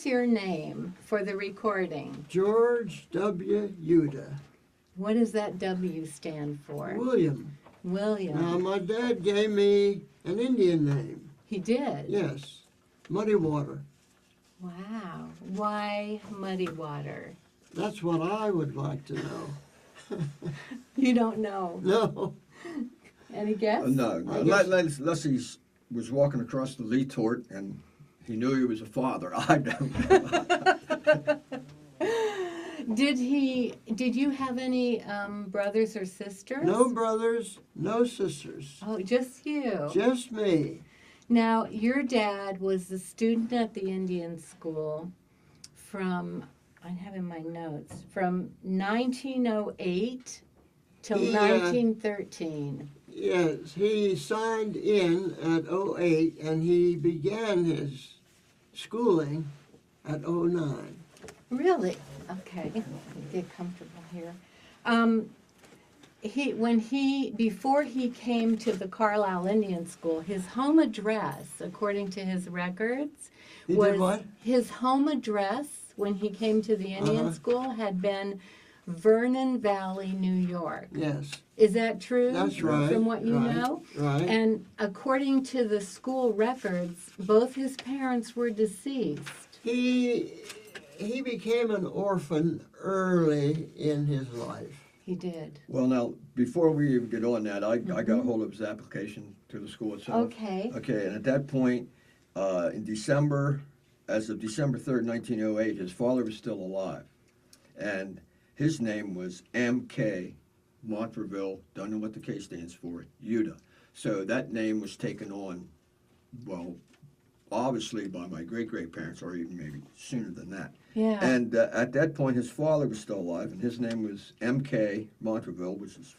is your name for the recording? George W. Yuda. What does that W stand for? William. William. Now, my dad gave me an Indian name. He did? Yes. Muddy Water. Wow. Why Muddy Water? That's what I would like to know. You don't know? No. Any guess? No. I guess- Unless he was walking across the Lee Tort and he knew he was a father. I don't know. Did you have any brothers or sisters? No brothers, no sisters. Oh, just you. Just me. Now, your dad was a student at the Indian School from, I have in my notes, from 1908 till He, 1913. Yes, he signed in at '08 and he began his schooling at '09. Really? Okay. Get comfortable here. Before he came to the Carlisle Indian School, his home address, according to his records, He was did what? his home address when he came to the Indian Uh-huh. School had been Vernon Valley, New York. Yes, Is that true? that's right. From what you right, know? Right. And according to the school records, both his parents were deceased. He became an orphan early in his life. He did. Well, now, before we even get on that, I got a hold of his application to the school itself. Okay. Okay, and at that point, in December, as of December 3rd, 1908, his father was still alive. And his name was M.K. Montreville, don't know what the K stands for, Yuda. So that name was taken on, well, obviously by my great-great-parents, or even maybe sooner than that. Yeah. And at that point, his father was still alive, and his name was M.K. Montreville,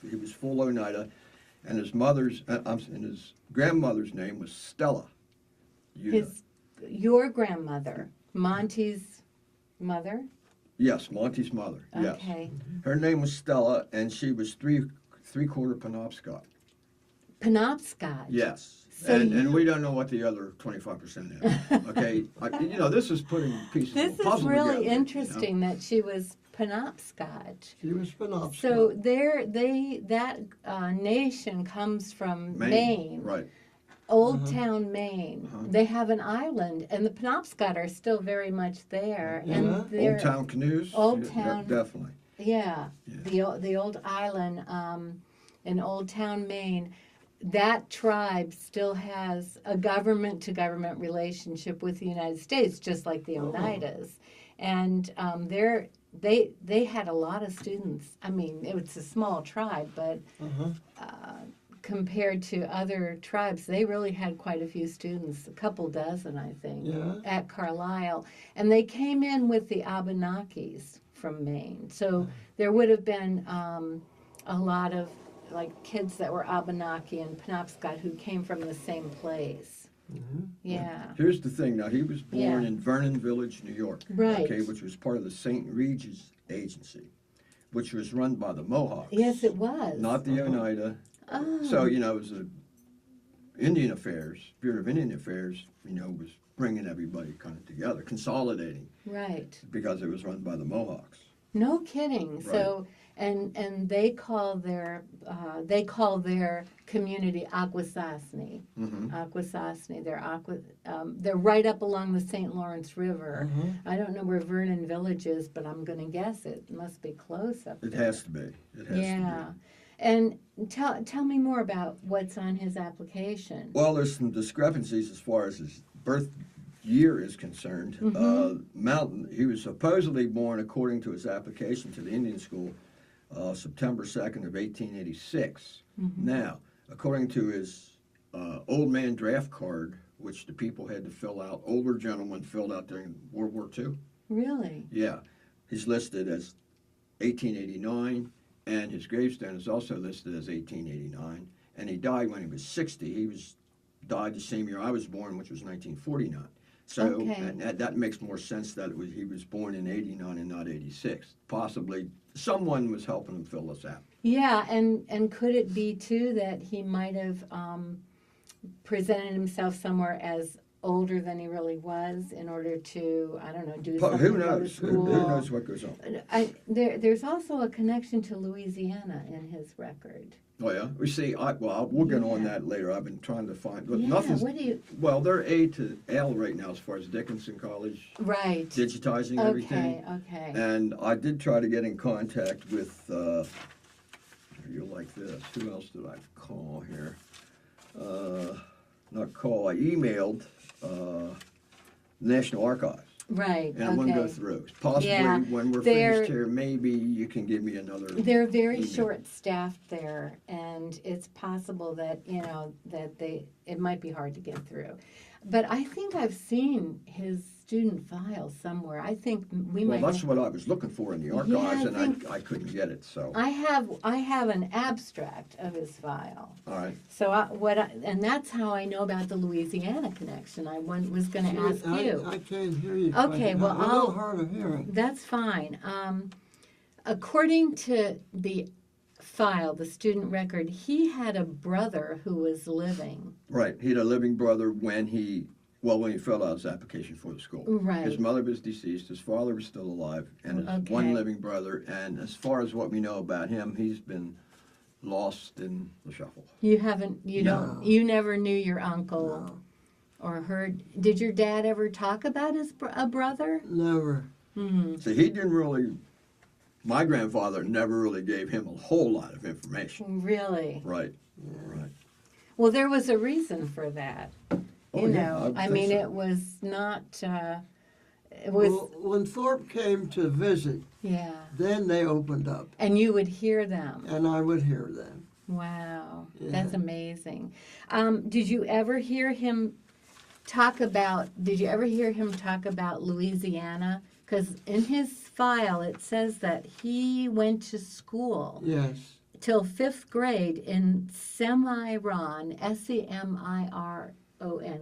he was full Oneida, and his his grandmother's name was Stella Yuda. Your grandmother, Monty's mother? Yes, Monty's mother. Yes. Okay. Her name was Stella, and she was three-quarter Penobscot. Penobscot. Yes. So And we don't know what the other 25% is. Okay, this is putting pieces This of the puzzle is really together, interesting that she was Penobscot. She was Penobscot. So that nation comes from Maine. Right. Old Town, Maine. Uh-huh. They have an island, and the Penobscot are still very much there. Yeah. And they're, Old Town canoes. Old Yeah, Town. definitely. Yeah, Yeah. the old island in Old Town, Maine. That tribe still has a government-to-government relationship with the United States, just like the Oneidas. And they had a lot of students. I mean, it was a small tribe, but compared to other tribes, they really had quite a few students, a couple dozen, I think, Yeah. at Carlisle. And they came in with the Abenakis from Maine. So there would have been a lot of kids that were Abenaki and Penobscot who came from the same place. Yeah. Here's the thing. Now, he was born Yeah. in Vernon Village, New York. Right. Okay, which was part of the St. Regis Agency, which was run by the Mohawks. Yes, it was. Not the Oneida. Oh. So, it was Indian Affairs, Bureau of Indian Affairs, was bringing everybody kind of together, consolidating, Right. because it was run by the Mohawks. No kidding. So, and they call their community Akwesasne. Mm-hmm. Akwesasne. They're right up along the St. Lawrence River. I don't know where Vernon Village is, but I'm going to guess it must be close up It there. has to be. It has Yeah. to be. And tell me more about what's on his application. Well, there's some discrepancies as far as his birth year is concerned. He was supposedly born, according to his application to the Indian School, September 2nd of 1886. Now, according to his old man draft card, which the people had to fill out, older gentlemen filled out during World War II. Really? Yeah, he's listed as 1889, and his gravestone is also listed as 1889, and he died when he was 60. He died the same year I was born, which was 1949. So Okay. and that makes more sense that he was born in 89 and not 86. Possibly someone was helping him fill this out. Yeah, and could it be too that he might have presented himself somewhere as older than he really was in order to, I don't know, do Who something, go to knows? school. Who knows what goes on? There's also a connection to Louisiana in his record. Oh yeah, we see. We'll get on Yeah. that later. I've been trying to find, but Yeah, nothing's. what do you? Well, they're A to L right now as far as Dickinson College Right. digitizing everything. Okay. And I did try to get in contact with. You're like this. Who else did I call here? Not call. I emailed National Archives. Right. And it wouldn't go through. Possibly Yeah, when we're they're- finished here, maybe you can give me another. They're very email. short-staffed there, and it's possible that it might be hard to get through. But I think I've seen his student file somewhere. I think we Well, might. that's what I was looking for in the archives, Yeah, and I couldn't get it. So, I have an abstract of his file. all right. So and that's how I know about the Louisiana connection. I was going to ask you. I can't hear you. Okay, well, I'm a little hard of hearing. That's fine. According to the file, the student record, he had a brother who was living. Right. He had a living brother when he filled out his application for the school. Right. His mother was deceased. His father was still alive, and his Okay. one living brother. And as far as what we know about him, he's been lost in the shuffle. You No. you never knew your uncle No, or heard. Did your dad ever talk about a brother? never. Hmm. So he didn't really. My grandfather never really gave him a whole lot of information. Really? Right. Right. Well, there was a reason for that. Oh, You yeah, know, would I think mean, so. it was not. It was Well, when Thorpe came to visit, yeah. then they opened up, And you would hear them. and I would hear them. Wow, Yeah. that's amazing. Did you ever hear him talk about? Did you ever hear him talk about Louisiana? Because in his file it says that he went to school Yes. till 5th grade in Semiron,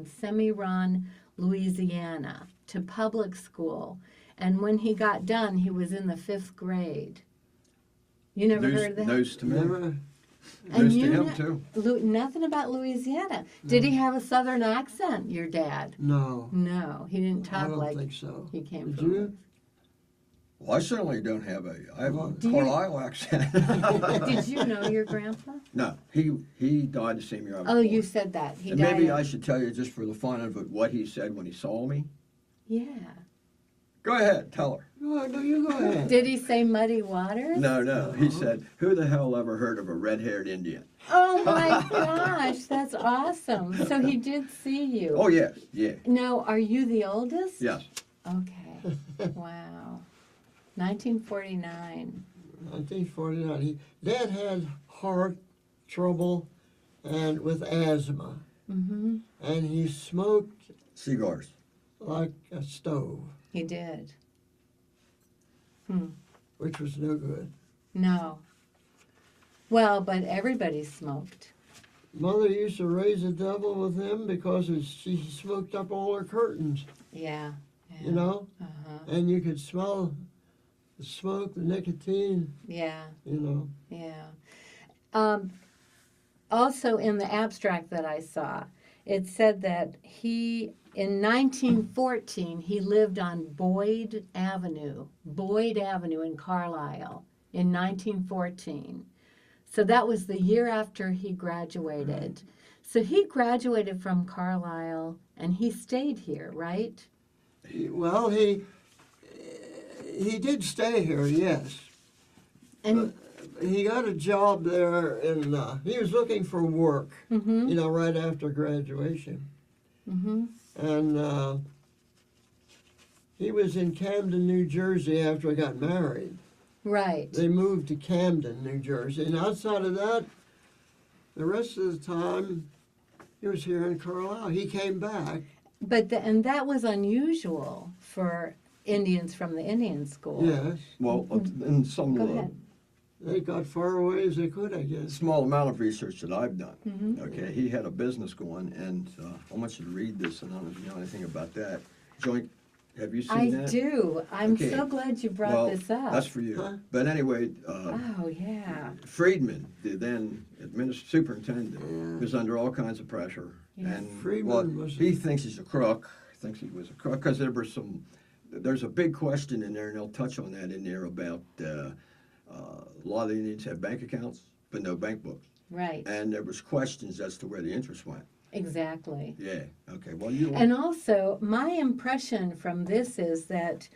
Semiron, Louisiana, to public school. And when he got done, he was in the 5th grade. You never heard of that? News to me. Never. And News to you him kn- too. Nothing about Louisiana. Did he have a southern accent, your dad? No. No, he didn't I talk don't like think so. he came Did from. you? Well, I certainly don't have I have a Do you- Carlisle accent. Did you know your grandpa? No, he died the same year I was Oh, born. you said that. He And died. maybe in- I should tell you just for the fun of it what he said when he saw me. Yeah. Go ahead, tell her. No, you go ahead. Did he say muddy waters? No, he said, "Who the hell ever heard of a red-haired Indian?" Oh my gosh, that's awesome. So he did see you. Oh yes, yeah, Now, are you the oldest? yes. Okay. Wow. 1949. 1949. Dad had heart trouble and with asthma, Mm-hmm. and he smoked Cigars. like a stove, He did. which was no good. No. Well, but everybody smoked. Mother used to raise the devil with him because she smoked up all her curtains, Yeah. you know, Uh-huh. and you could smell the smoke, the nicotine, Yeah. you know. Yeah. Also, in the abstract that I saw, it said that in 1914, he lived on Boyd Avenue in Carlisle in 1914. So that was the year after he graduated. So he graduated from Carlisle and he stayed here, right? Well, he did stay here, yes. And He got a job there, and he was looking for work, mm-hmm, you know, right after graduation. mm-hmm. And he was in Camden, New Jersey after he got married. Right. They moved to Camden, New Jersey. And outside of that, the rest of the time, he was here in Carlisle. He came back. But and that was unusual for Indians from the Indian school. Yes. Well, in some Go ahead. They got far away as they could, I guess. small amount of research that I've done. Mhm. Okay, he had a business going, and I want you to read this, and I don't know if you know anything about that. Joint, have you seen I that? do. I'm Okay. so glad you brought Well, this up. that's for you. Huh? But anyway, Oh, yeah. Friedman, the then superintendent, Yeah. was under all kinds of pressure Yeah. And Freeman was- he thinks he's a crook. Thinks he was a crook because there's a big question in there, and they'll touch on that in there about a lot of the Indians have bank accounts but no bank books, Right. and there was questions as to where the interest went. Exactly. Yeah. Okay. Well, you. And also, my impression from this is that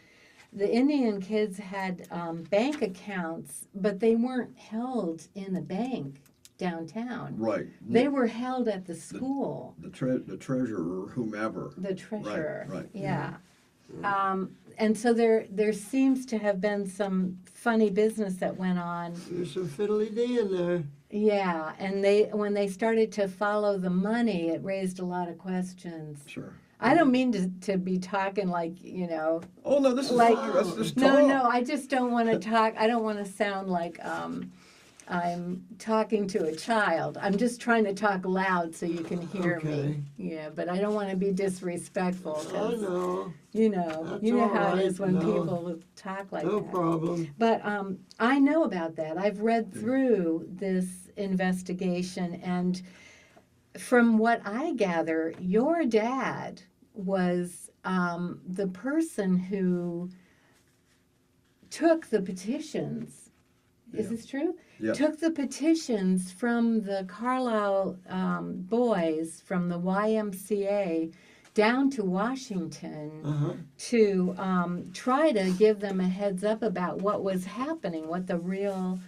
the Indian kids had bank accounts, but they weren't held in a bank downtown. Right. They were held at the school. The treasurer, whomever. The treasurer. Right. Yeah. And so there seems to have been some funny business that went on. There's some fiddly-dee in there. Yeah, and when they started to follow the money, it raised a lot of questions. Sure. I don't mean to be talking like, Oh no, this is like, fine. Let's just no, talk. no, I just don't want to talk. I don't want to sound like I'm talking to a child. I'm just trying to talk loud so you can hear me. Okay. Yeah, but I don't want to be disrespectful. I 'Cause, know. you That's know all how it right. is when No. people talk like No that. problem. But I know about that. I've read through this investigation, and from what I gather, your dad was the person who took the petitions. Is Yeah. this true? Yeah. Took the petitions from the Carlisle boys from the YMCA down to Washington Uh-huh. to try to give them a heads up about what was happening, what the real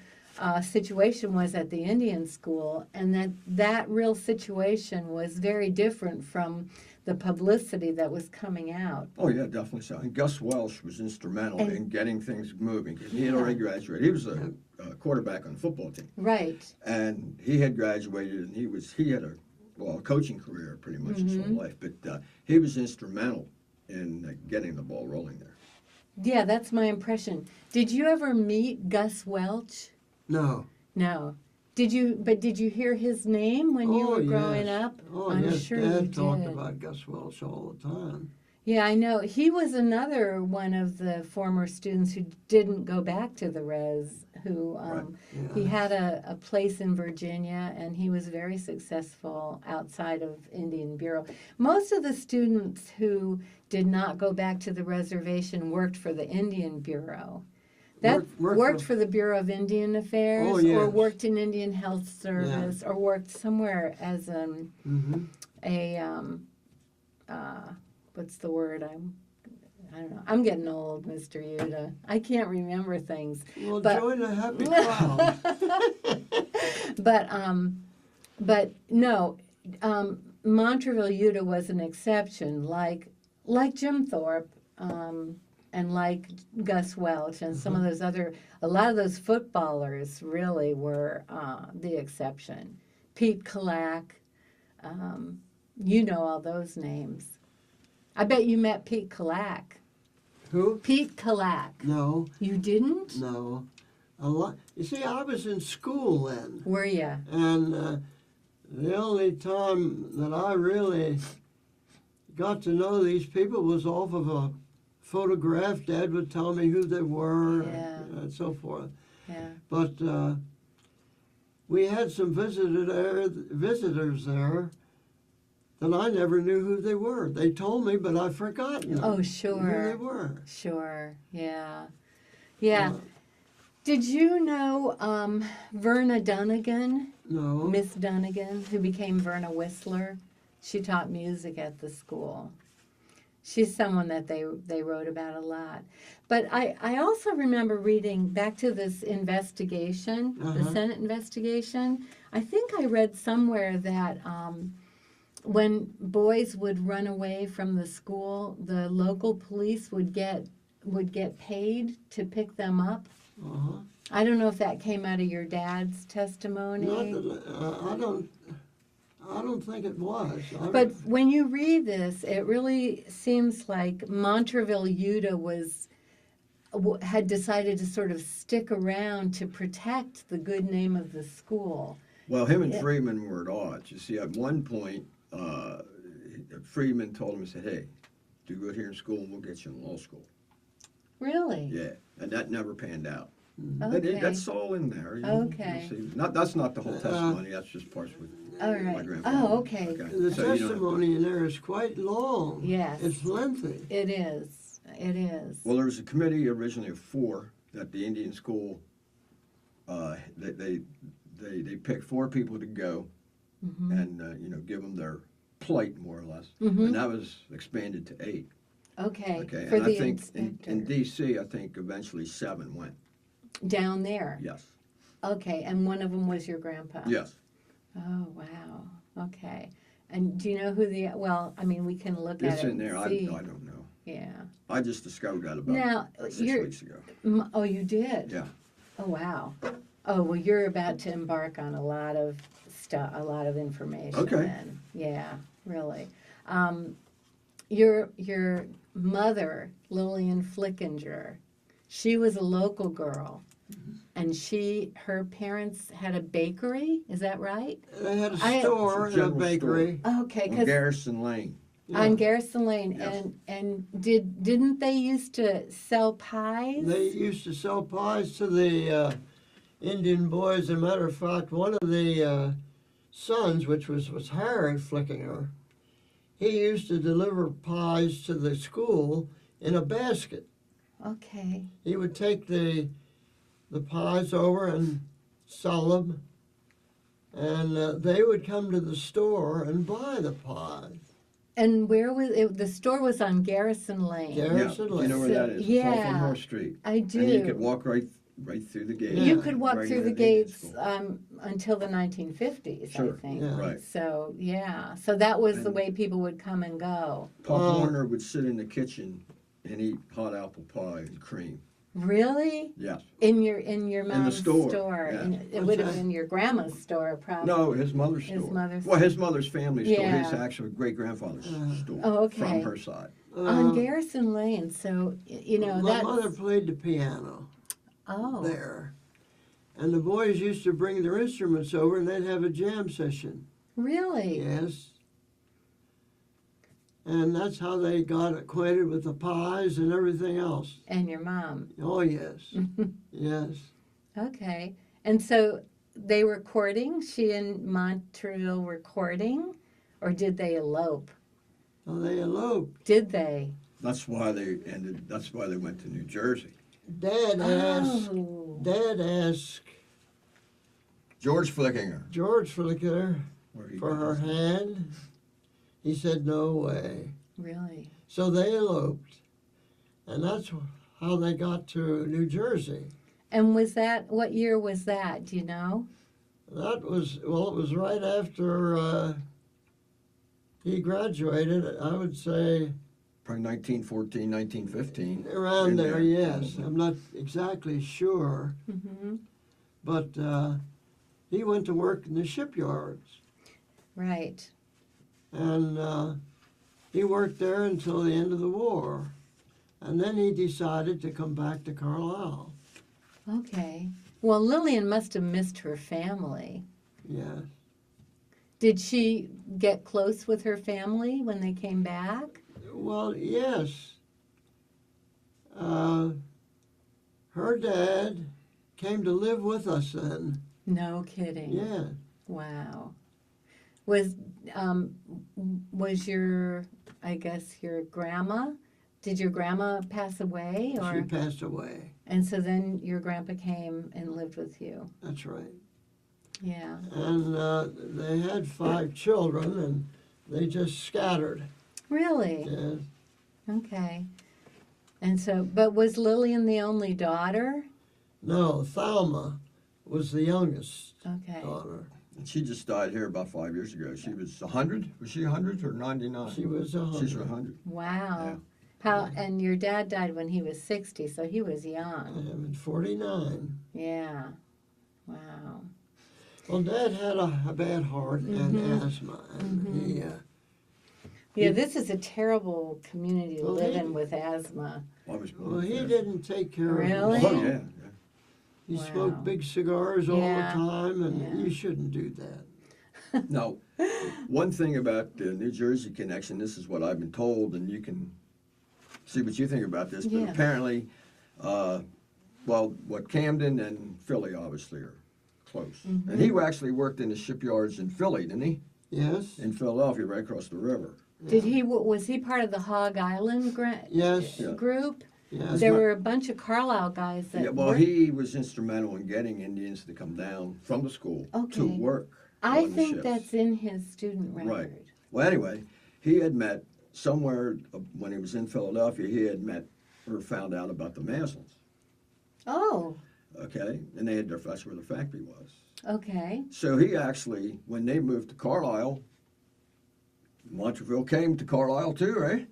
situation was at the Indian school, and that real situation was very different from the publicity that was coming out. Oh yeah, definitely so. And Gus Welsh was instrumental And- in getting things moving because he had already graduated. He was a quarterback on the football team, Right. and he had graduated, and he had a coaching career pretty much his whole life. But he was instrumental in getting the ball rolling there. Yeah, that's my impression. Did you ever meet Gus Welch? No. No. Did you hear his name when you Oh, were growing yes. up? Oh, I'm yes. sure Dad you talked did. about Gus Welsh all the time. Yeah, I know. He was another one of the former students who didn't go back to the res, who he Yeah. had a place in Virginia, and he was very successful outside of Indian Bureau. Most of the students who did not go back to the reservation worked for the Indian Bureau. That worked for the Bureau of Indian Affairs, Oh, or yes. worked in Indian Health Service, or worked somewhere as Mm-hmm. what's the word? I don't know. I'm getting old, Mr. Yuda. I can't remember things. Well, But- join the happy crowd. But no, Montreville Yuda was an exception, like Jim Thorpe, and like Gus Welch and some of those a lot of those footballers really were the exception. Pete Kalak, you know all those names. I bet you met Pete Kalak. Who? Pete Kalak. No, You didn't? no. A lot. You see, I was in school then, Were you? and the only time that I really got to know these people was off of a photograph. Dad would tell me who they were Yeah. and so forth. Yeah. But we had some visitors there that I never knew who they were. They told me, but I've forgotten Oh, who they sure. were. Sure. Yeah. Yeah. Uh, Did you know Verna Dunnigan, No. Miss Dunnigan, who became Verna Whistler? She taught music at the school. She's someone that they wrote about a lot. But I also remember reading back to this investigation, the Uh-huh. Senate investigation. I think I read somewhere that when boys would run away from the school, the local police would get paid to pick them up. Uh-huh. I don't know if that came out of your dad's testimony. I don't think it was. But when you read this, it really seems like Montreville Yuda had decided to sort of stick around to protect the good name of the school. Well, him and Yeah. Freeman were at odds. You see, at one point, Freeman told him, he said, "Hey, do good here in school, and we'll get you in law school." Really? Yeah, and that never panned out. Okay. That's all in there. Okay. You'll see. That's not the whole testimony. That's just parts with All my right. grandfather. Oh, okay. The So you don't- testimony in there is quite long. Yes. It's lengthy. It is. It is. Well, there was a committee originally of 4 that the Indian School, they picked 4 people to go and, give them their plight, more or less. And that was expanded to 8. Okay. Okay, For and the I think inspector. in D.C., I think eventually 7 went. Down there. Yes. Okay. And one of them was your grandpa. Yes. Oh, wow. Okay. And do you know who well, I mean, we can look at It's it in there. and I see. don't know. Yeah. I just discovered that about Now, 6 you're, weeks ago. Oh, you did? Yeah. Oh, wow. Oh, well, you're about to embark on a lot of stuff, a lot of information. Okay. Then. Yeah, really. Your mother, Lillian Flickinger, she was a local girl, and her parents had a bakery. Is that right? They had a I- store It's a and a general bakery. Okay, On because Garrison Lane. on Garrison Lane, Yes. and didn't they used to sell pies? They used to sell pies to the Indian boys. As a matter of fact, one of the sons, which was Harry Flickinger, he used to deliver pies to the school in a basket. Okay. He would take the pies over and sell them, and they would come to the store and buy the pies. And where was it? The store was on Garrison Lane. Garrison You know where So- that is? It's off yeah. on North Street. I do. And you could walk right through the gate. You could walk Right through into the Indian gates School. until the 1950s, I Sure. think. Yeah. Right. So, yeah. So that was the And- way people would come and go. Pop Warner would sit in the kitchen and eat hot apple pie and cream. Really? Yes. In your mom's store, yeah. And it What's would have that? been your grandma's store, probably. No, his mother's store. His mother's- Well, his mother's family store. His Yeah. actual great-grandfather's store. Oh, okay. From her side. On Garrison Lane. So, My that's... mother played the piano Oh. there. And the boys used to bring their instruments over and they'd have a jam session. Really? Yes. And that's how they got acquainted with the pies and everything else. And your mom. Oh, yes. Yes. Okay. And so they were courting? She and Montreville were courting? Or did they elope? So they eloped. Did they? That's why they went to New Jersey. Dad asked Oh. George Flickinger. George Flicker Where he for her was. hand. He said, no way. Really? So they eloped. And that's how they got to New Jersey. And what year was that? Do you know? That was, well, it was right after he graduated, I would say Probably 1914, 1915. around In there, there. yes. I'm not exactly sure, Mm-hmm. but he went to work in the shipyards. Right. And he worked there until the end of the war. And then he decided to come back to Carlisle. Okay. Well, Lillian must have missed her family. Yes. Did she get close with her family when they came back? Well, yes. Her dad came to live with us then. No kidding. Yeah. Wow. Was your, I guess, your grandma, did your grandma pass away? She Or passed away. and so then your grandpa came and lived with you. That's right. Yeah. And they had 5 children, and they just scattered. Really? Yes. Okay. And so, but was Lillian the only daughter? No, Thelma was the youngest Okay. daughter. And she just died here about 5 years ago. She was 100. Was she 100 or 99? She was 100. She's 100. Wow. Yeah. How? And your dad died when he was 60, so he was I young. am 49. Yeah. Wow. Well, Dad had a bad heart and asthma, and he Yeah, this is a terrible community to Well, live he- in with asthma. I was well, he there. didn't take care Really? of Oh, himself. yeah. He Wow. smoked big cigars all Yeah. the time, and Yeah. you shouldn't do that. Now, one thing about the New Jersey connection, this is what I've been told, and you can see what you think about this, but Yeah. apparently well, what Camden and Philly obviously are close. Mhm. And he actually worked in the shipyards in Philly, didn't he? Yes. In Philadelphia, right across the river. Did Yeah. he? Was he part of the Hog Island Yes. Yeah. group? Yes. There were a bunch of Carlisle guys that. Yeah, well, worked- he was instrumental in getting Indians to come down from the school to Okay. work I on the think ships. that's in his student record. Right. Well, anyway, he had met somewhere when he was in Philadelphia. He had met or found out about the Maslins. Oh, Okay, and that's where the factory was. okay. So he actually, when they moved to Carlisle, Montreville came to Carlisle too, right?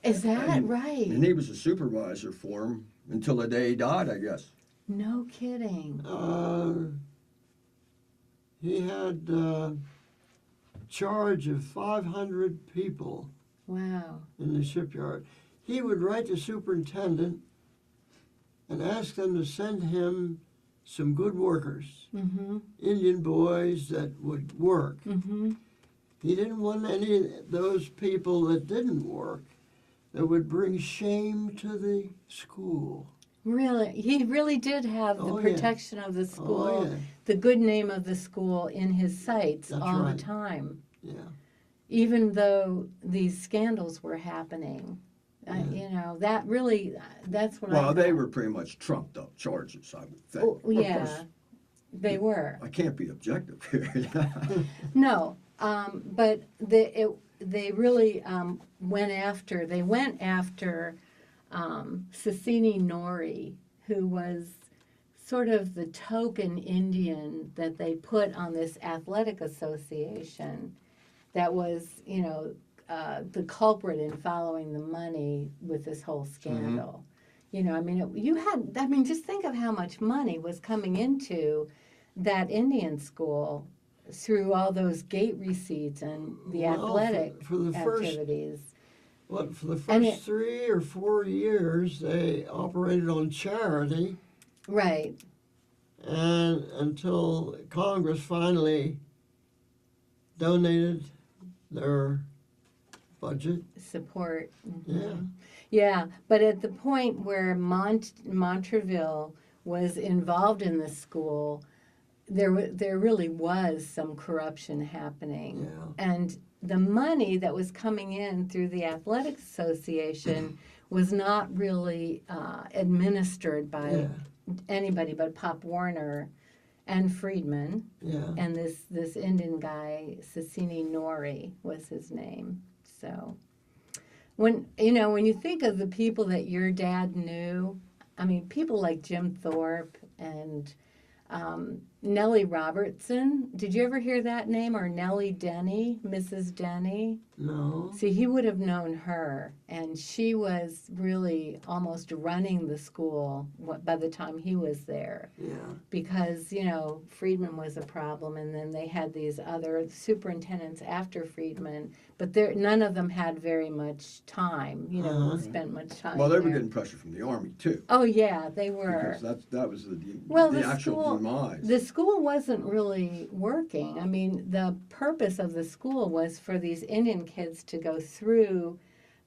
Is that And right? he was a supervisor for him until the day he died, I guess. No kidding. He had charge of 500 people Wow. in the shipyard. He would write the superintendent and ask them to send him some good workers, Mm-hmm. Indian boys that would work. Mm-hmm. He didn't want any of those people that didn't work that would bring shame to the school. Really, he really did have the Oh, yeah. protection of the school, Oh, yeah. the good name of the school in his sights That's all right. the time, Yeah. even though these scandals were happening. Yeah. You know, that really, that's what I. Well, they were pretty much trumped up charges, I would think. Oh, Of yeah, course, they were. I can't be objective here. No, but they really went after. They went after Sassini Nori, who was sort of the token Indian that they put on this athletic association. That was, you know, the culprit in following the money with this whole scandal. You know, I mean, just think of how much money was coming into that Indian school through all those gate receipts and the Well, athletic for the first- activities. For the And first 3 or 4 years, they operated on charity, Right. and until Congress finally donated their budget. Support. Yeah. Yeah, but at the point where Montreville was involved in the school, there really was some corruption happening. Yeah. And the money that was coming in through the athletic association was not really administered by Yeah. anybody but Pop Warner and Friedman. Yeah. And this Indian guy, Sassini Nori was his name. So when you think of the people that your dad knew, I mean, people like Jim Thorpe and Nellie Robertson. Did you ever hear that name? Or Nellie Denny, Mrs. Denny? No. See, he would have known her, and she was really almost running the school by the time he was there. Yeah. Because, Friedman was a problem, and then they had these other superintendents after Friedman, but none of them had very much time, spent much time Well, they were there. getting pressure from the Army, too. Oh, yeah, they were. Because that was the actual school, demise. the school wasn't really working. I mean, the purpose of the school was for these Indian kids to go through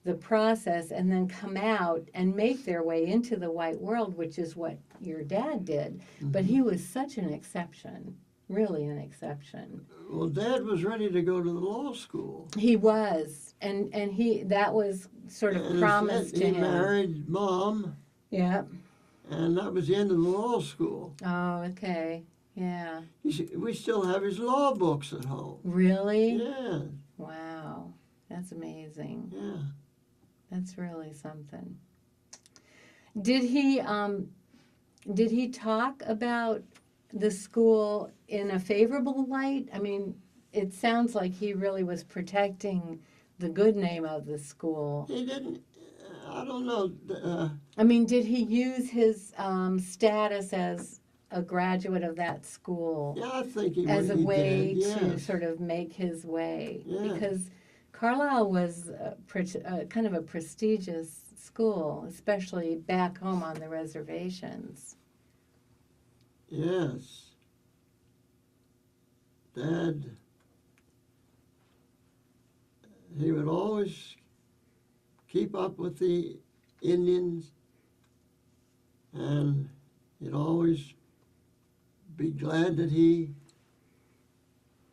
the process and then come out and make their way into the white world, which is what your dad did. But he was such an exception, really an exception. Well, Dad was ready to go to the law school. He was, and that was sort of And promised to he him. married Mom, Yeah. and that was the end of the law school. Oh, okay. Yeah. We still have his law books at home. Really? Yeah. Wow. That's amazing. Yeah. That's really something. Did he talk about the school in a favorable light? I mean, it sounds like he really was protecting the good name of the school. He didn't. I don't know. I mean, did he use his status as a graduate of that school Yeah, I think he as a he way did, to yes. sort of make his way? Yeah. Because Carlisle was kind of a prestigious school, especially back home on the reservations. Yes. Dad, he would always keep up with the Indians And you'd always be glad that he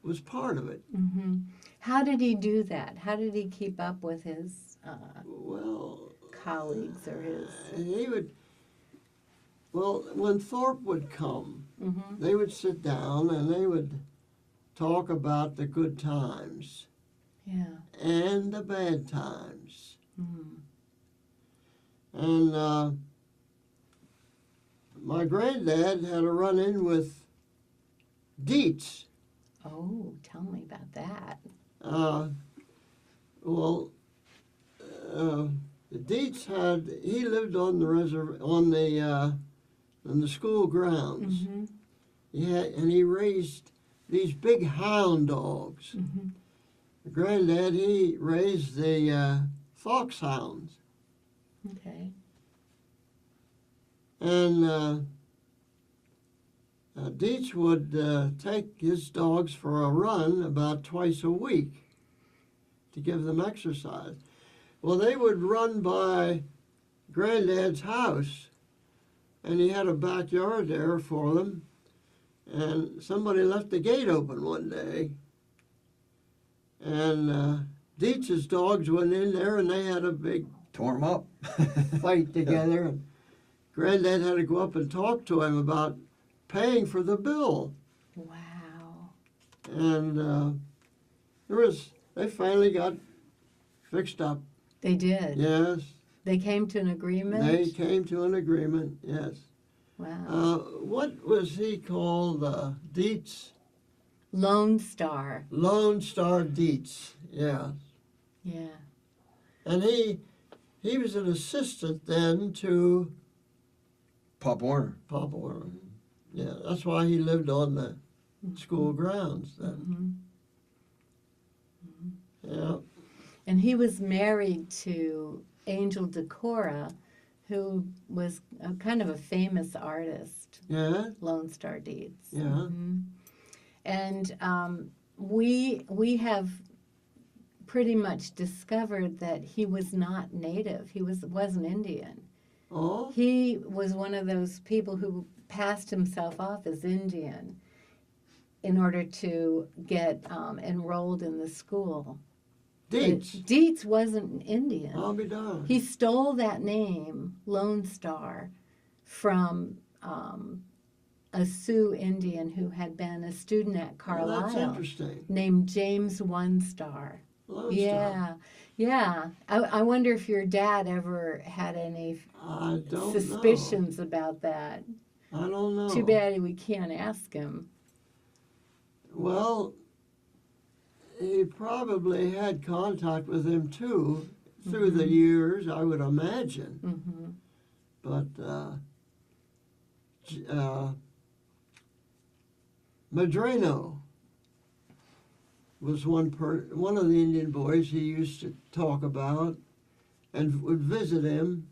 was part of it. Mm-hmm. How did he do that? How did he keep up with his Well, colleagues or his? he would, well, when Thorpe would come, Mm-hmm. they would sit down and they would talk about the good times Yeah. and the bad times. Mm-hmm. And my granddad had a run-in with Dietz. Oh, tell me about that. Well, Dietz he lived on the on the school grounds. Mm-hmm. He raised these big hound dogs. Mm-hmm. Granddad, he raised the foxhounds. Okay. And Dietz would take his dogs for a run about twice a week to give them exercise. Well, they would run by Granddad's house, and he had a backyard there for them, and somebody left the gate open one day, and Dietz's dogs went in there, and they had a big Tore him up. fight together, and Granddad had to go up and talk to him about paying for the bill. Wow. And they finally got fixed up. They did. Yes, They came to an agreement. they came to an agreement. Yes. Wow. What was he called? Dietz? Lone Star. Lone Star Dietz. Yeah. Yeah. And he was an assistant then to Pop Warner. Papa Warner. Yeah, that's why he lived on the school grounds then. Mm-hmm. Yeah. And he was married to Angel Decora, who was a kind of a famous artist, Yeah. Lone Star Dietz. Yeah. Mhm. And we have pretty much discovered that he was not native. He wasn't Indian. Oh. He was one of those people who passed himself off as Indian in order to get enrolled in the school. Dietz. But Dietz wasn't Indian. I'll be darned. He stole that name, Lone Star, from a Sioux Indian who had been a student at Well, that's Carlisle interesting. named James One Star. Lone Star. Yeah, yeah. I wonder if your dad ever had any I don't suspicions about that. know. I don't know. Too bad we can't ask him. Well, he probably had contact with him too through the years, I would imagine. Mm-hmm. But Madreno was one of the Indian boys he used to talk about and would visit him.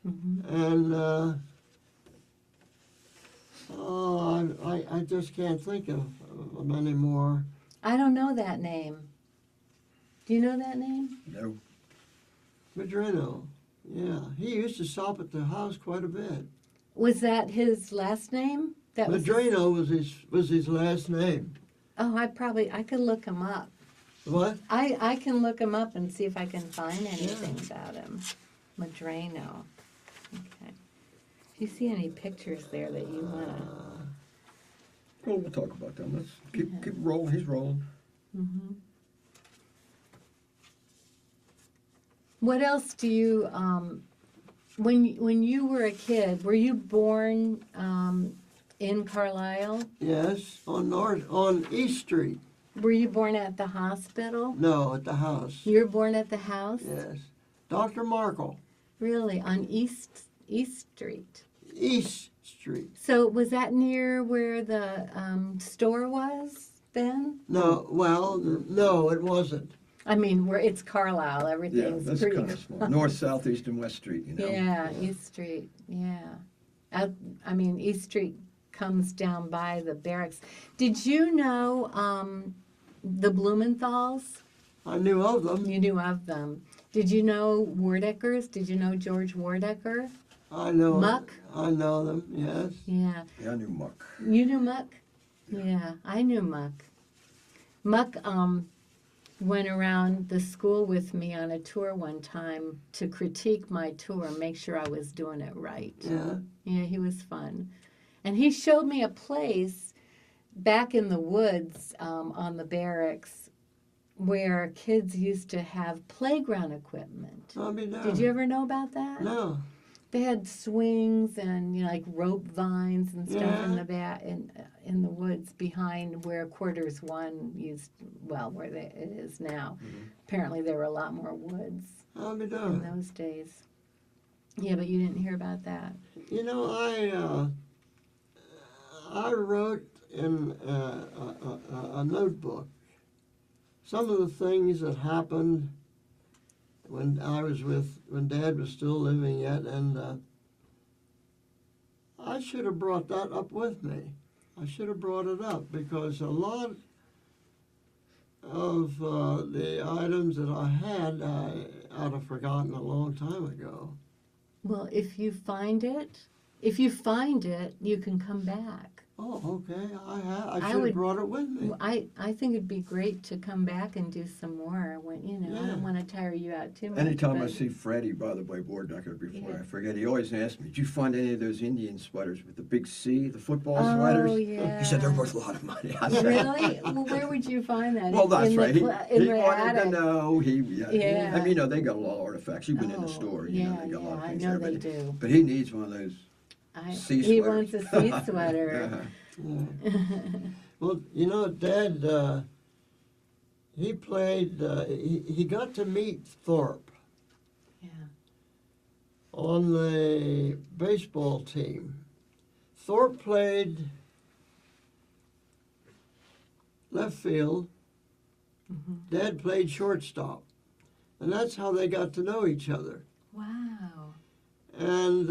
Mm-hmm. And I just can't think of many more. I don't know that name. Do you know that name? No. Madreno, yeah, he used to stop at the house quite a bit. Was that his last name? That was his- Madreno was his last name. Oh, I could look him up. What? I can look him up and see if I can find anything about him. Madreno. Okay. If you see any pictures there that you want to... Well, we'll talk about them. Let's keep rolling. He's rolling. Mm-hmm. What else do you, when you were a kid, were you born in Carlisle? Yes, on East Street. Were you born at the hospital? No, at the house. You were born at the house? Yes, Dr. Markle, Really, on East Street. East Street. So was that near where the store was then? No, well, no, it wasn't. I mean, where it's Carlisle, Yeah, everything's that's pretty. kind of small. North, South, East, and West Street, you know. Yeah, East Street. Yeah, I mean, East Street comes down by the barracks. Did you know the Blumenthals? I knew of them. You knew of them. Did you know Wardeckers? Did you know George Wardecker? I know. Muck? I know them. Yes. Yeah. Yeah, I knew Muck. You knew Muck? Yeah, I knew Muck. Muck went around the school with me on a tour one time to critique my tour, make sure I was doing it right. Yeah. Yeah, he was fun. And he showed me a place back in the woods on the barracks where kids used to have playground equipment. I mean, no. Did you ever know about that? No. They had swings and like rope vines and stuff in Yeah. the back in the woods behind where quarters 1 used, well, where it is now. Apparently there were a lot more woods I mean, in no. those days. Yeah, but you didn't hear about that. You know, I wrote in a notebook some of the things that happened when Dad was still living yet, and I should have brought that up with me. I should have brought it up because a lot of the items that I had, I'd have forgotten a long time ago. Well, if you find it, you can come back. Oh, okay. I I should would- have brought it with me. Well, I think it'd be great to come back and do some more. When I Yeah. don't want to tire you out too much. Anytime I but- see Freddie, by the way, Wardecker, before Yeah. I forget, he always asks me, did you find any of those Indian sweaters with the big C, the football Oh, sweaters? yeah. He said they're worth a lot of money. I said, Really? Well, where would you find that? Well, that's in right. The, He in the wanted attic. to know. Yeah. I mean, they got a lot of artifacts. You've been in the Oh, store. Yeah, They got a lot of I things know there. they But, do. but he needs one of those sea He sweaters. wants a sea sweater. Uh-huh. Yeah. Well, you know, Dad, he played, he got to meet Thorpe Yeah. on the baseball team. Thorpe played left field. Dad played shortstop. And that's how they got to know each other. Wow. And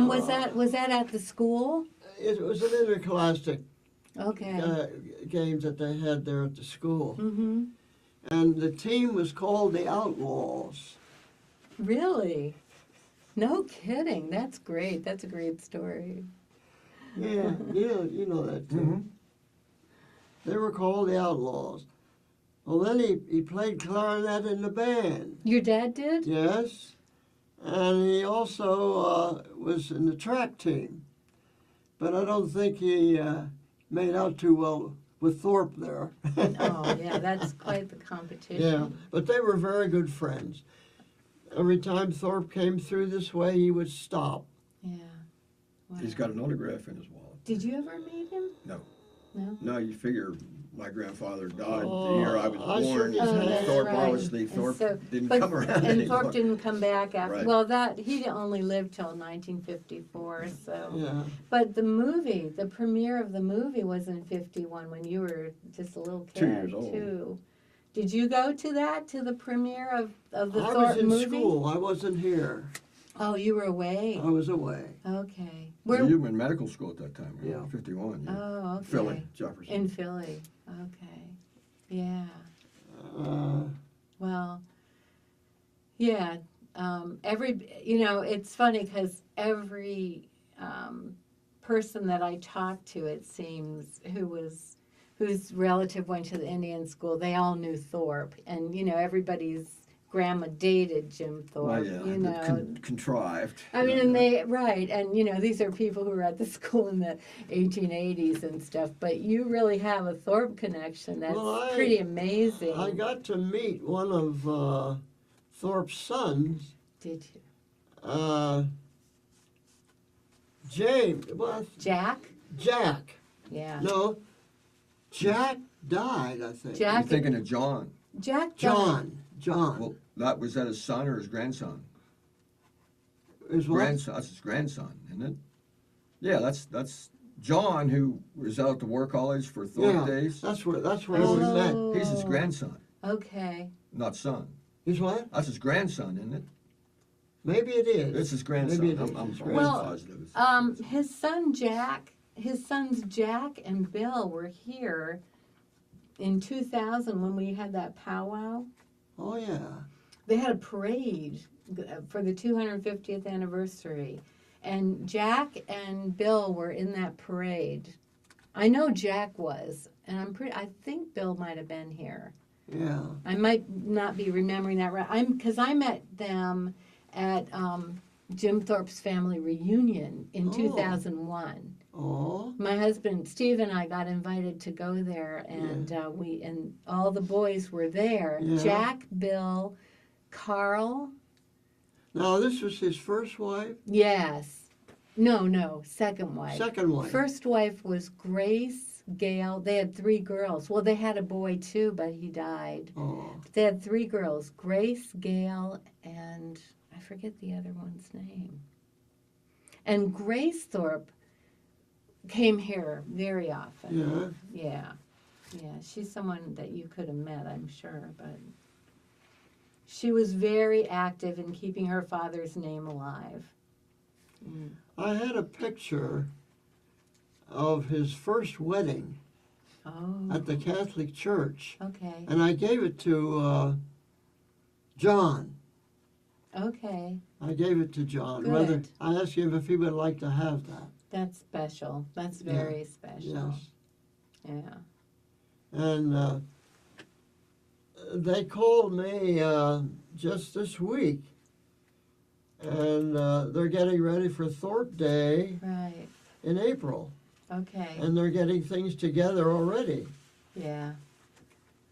was that at the school? it was an interscholastic Okay. games that they had there at the school. Mm-hmm. And the team was called the Outlaws. Really? No kidding. That's great. That's a great story. Yeah, you know that too. Mhm. They were called the Outlaws. Well, then he played clarinet in the band. Your dad did? Yes. And he also was in the track team. But I don't think he made out too well with Thorpe there. Oh, yeah, that's quite the competition. Yeah, but they were very good friends. Every time Thorpe came through this way, he would stop. Yeah. Wow. He's got an autograph in his wallet. Did you ever meet him? No. No? No, you figure my grandfather died Oh, the year I was I born. shook his hand. that's Thorpe, right. obviously, And Thorpe so- didn't but- come around And anymore. Thorpe didn't come back after. Right. Well, he only lived till 1954. So, Yeah. but the premiere of the movie was in '51 when you were just a little kid 2 years old. too. Did you go to the premiere of the I Thorpe was in movie? school. I wasn't here. Oh, you were away. I was away. Okay. You were in medical school at that time, right? Yeah. 51. Yeah. Oh, okay. Philly, Jefferson. In Philly. Okay. Yeah. Uh, Well, yeah. It's funny because every person that I talked to, it seems, whose relative went to the Indian school, they all knew Thorpe, and everybody's grandma dated Jim Thorpe. Well, yeah, contrived. I mean, and these are people who were at the school in the 1880s and stuff, but you really have a Thorpe connection. That's Well, pretty amazing. I got to meet one of Thorpe's sons, Did you? James. Well, Jack? Jack. Yeah. No, Jack died, I think. Jack. You're thinking of John. Jack. John. Well, was that his son or his grandson? Is what? Grandson. That's his grandson, isn't it? Yeah, that's John, who was out at the War College for Thorpe days. That's where Oh. we met. He's his grandson, Okay. not son. Is what? That's his grandson, isn't it? Maybe it is. It's his grandson. Maybe it is. I'm Well, positive. His sons Jack and Bill were here in 2000 when we had that powwow, Oh, yeah. they had a parade for the 250th anniversary. And Jack and Bill were in that parade. I know Jack was, and I think Bill might have been here. Yeah. I might not be remembering that right. Because I met them at Jim Thorpe's family reunion in Oh. 2001. Oh, My husband Steve and I got invited to go there, and we and all the boys were there. Yeah. Jack, Bill, Carl. now this was his first wife? Yes. No, second wife. Second wife. First wife was Grace, Gail. They had 3 girls. Well, they had a boy too, but he died. Oh, They had 3 girls, Grace, Gail, and I forget the other one's name. And Grace Thorpe came here very often. yeah. Yeah, she's someone that you could have met, I'm sure, but she was very active in keeping her father's name alive. Mm. I had a picture of his first wedding Oh, at the Catholic Church, okay, and I gave it to John. okay. I gave it to John. Good. Whether I asked him if he would like to have that. That's special. That's very special. Yes. Yeah. And they called me just this week, and they're getting ready for Thorpe Day Right. in April, Okay. and they're getting things together already. Yeah.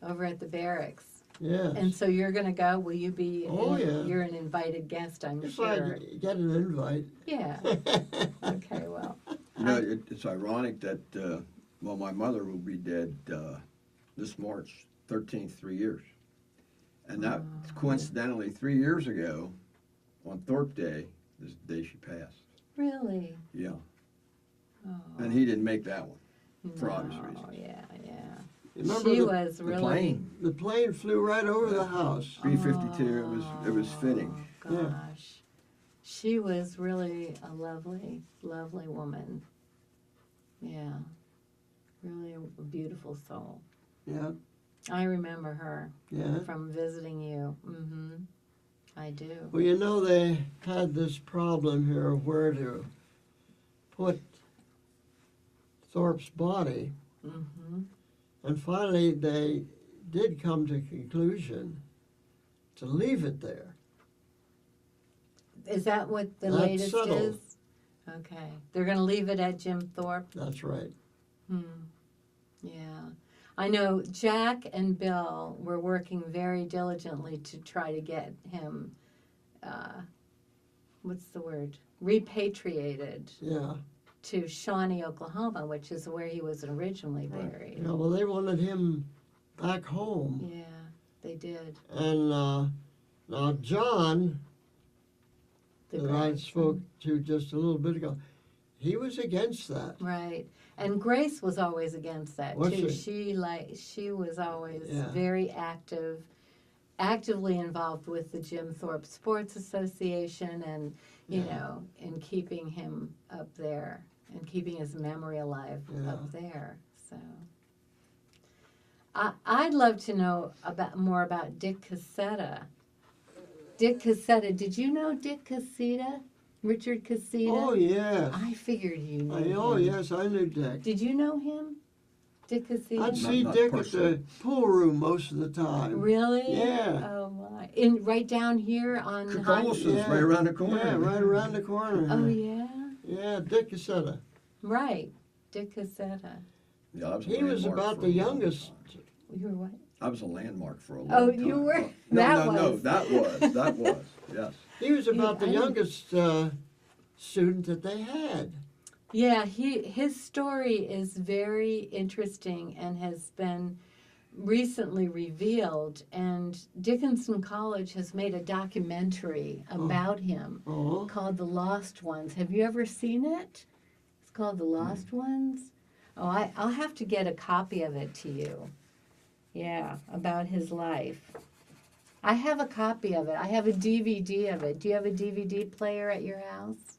Over at the barracks. Yes. And so you're going to go? Will you be? Oh, yeah. You're an invited guest, I'm If sure. I get an invite. Yeah. Okay. Well. You know, it's ironic that, well, my mother will be dead this March 13th, 3 years. And that, coincidentally, 3 years ago, on Thorpe Day, is the day she passed. Really? Yeah. Oh. And he didn't make that one, for obvious No, reasons. Yeah. Remember She the, was The really. plane, the plane flew right over the house. B-52, it was fitting. Oh, Yeah. gosh. She was really a lovely, lovely woman. Yeah. Really a beautiful soul. Yeah, I remember her yeah. from visiting you. Mm-hmm. I do. Well, you know, they had this problem here of where to put Thorpe's body, Mm-hmm. and finally they did come to a conclusion to leave it there. Is that what the That's latest settled. is? Okay. They're going to leave it at Jim Thorpe? That's right. Yeah. I know Jack and Bill were working very diligently to try to get him, what's the word? Repatriated Yeah. to Shawnee, Oklahoma, which is where he was originally buried. Yeah, well, they wanted him back home. Yeah, they did. And now John, The that I grandson. spoke to just a little bit ago, he was against that. Right. And Grace was always against that Was too. she? She was always Yeah. very actively involved with the Jim Thorpe Sports Association and, you Yeah. know, in keeping him up there and keeping his memory alive Yeah. up there. So I'd love to know more about Dick Cassetta. Dick Cassetta, did you know Dick Cassetta? Richard Cassetta? Oh, yes. I figured you knew Oh, him. yes, I knew Dick. Did you know him? Dick Cassetta? I'd see not Dick at personally. the pool room most of the time. Really? Yeah. Oh my! Right down here on. Cocolus's Yeah. right around the corner. Yeah, right around the corner. Oh yeah. Yeah, Dick Cassetta. Right, Dick Cassetta. Yeah, I was a He was landmark about for the a long youngest. time. You were what? I was a landmark for a long Oh, time. you were? No, That no, was. that was, yes. He was about I the didn't- youngest student that they had. Yeah, his story is very interesting and has been recently revealed. And Dickinson College has made a documentary about him Oh, called The Lost Ones. Have you ever seen it? It's called The Lost Ones. Oh, I'll have to get a copy of it to you. Yeah, about his life. I have a copy of it. I have a DVD of it. Do you have a DVD player at your house?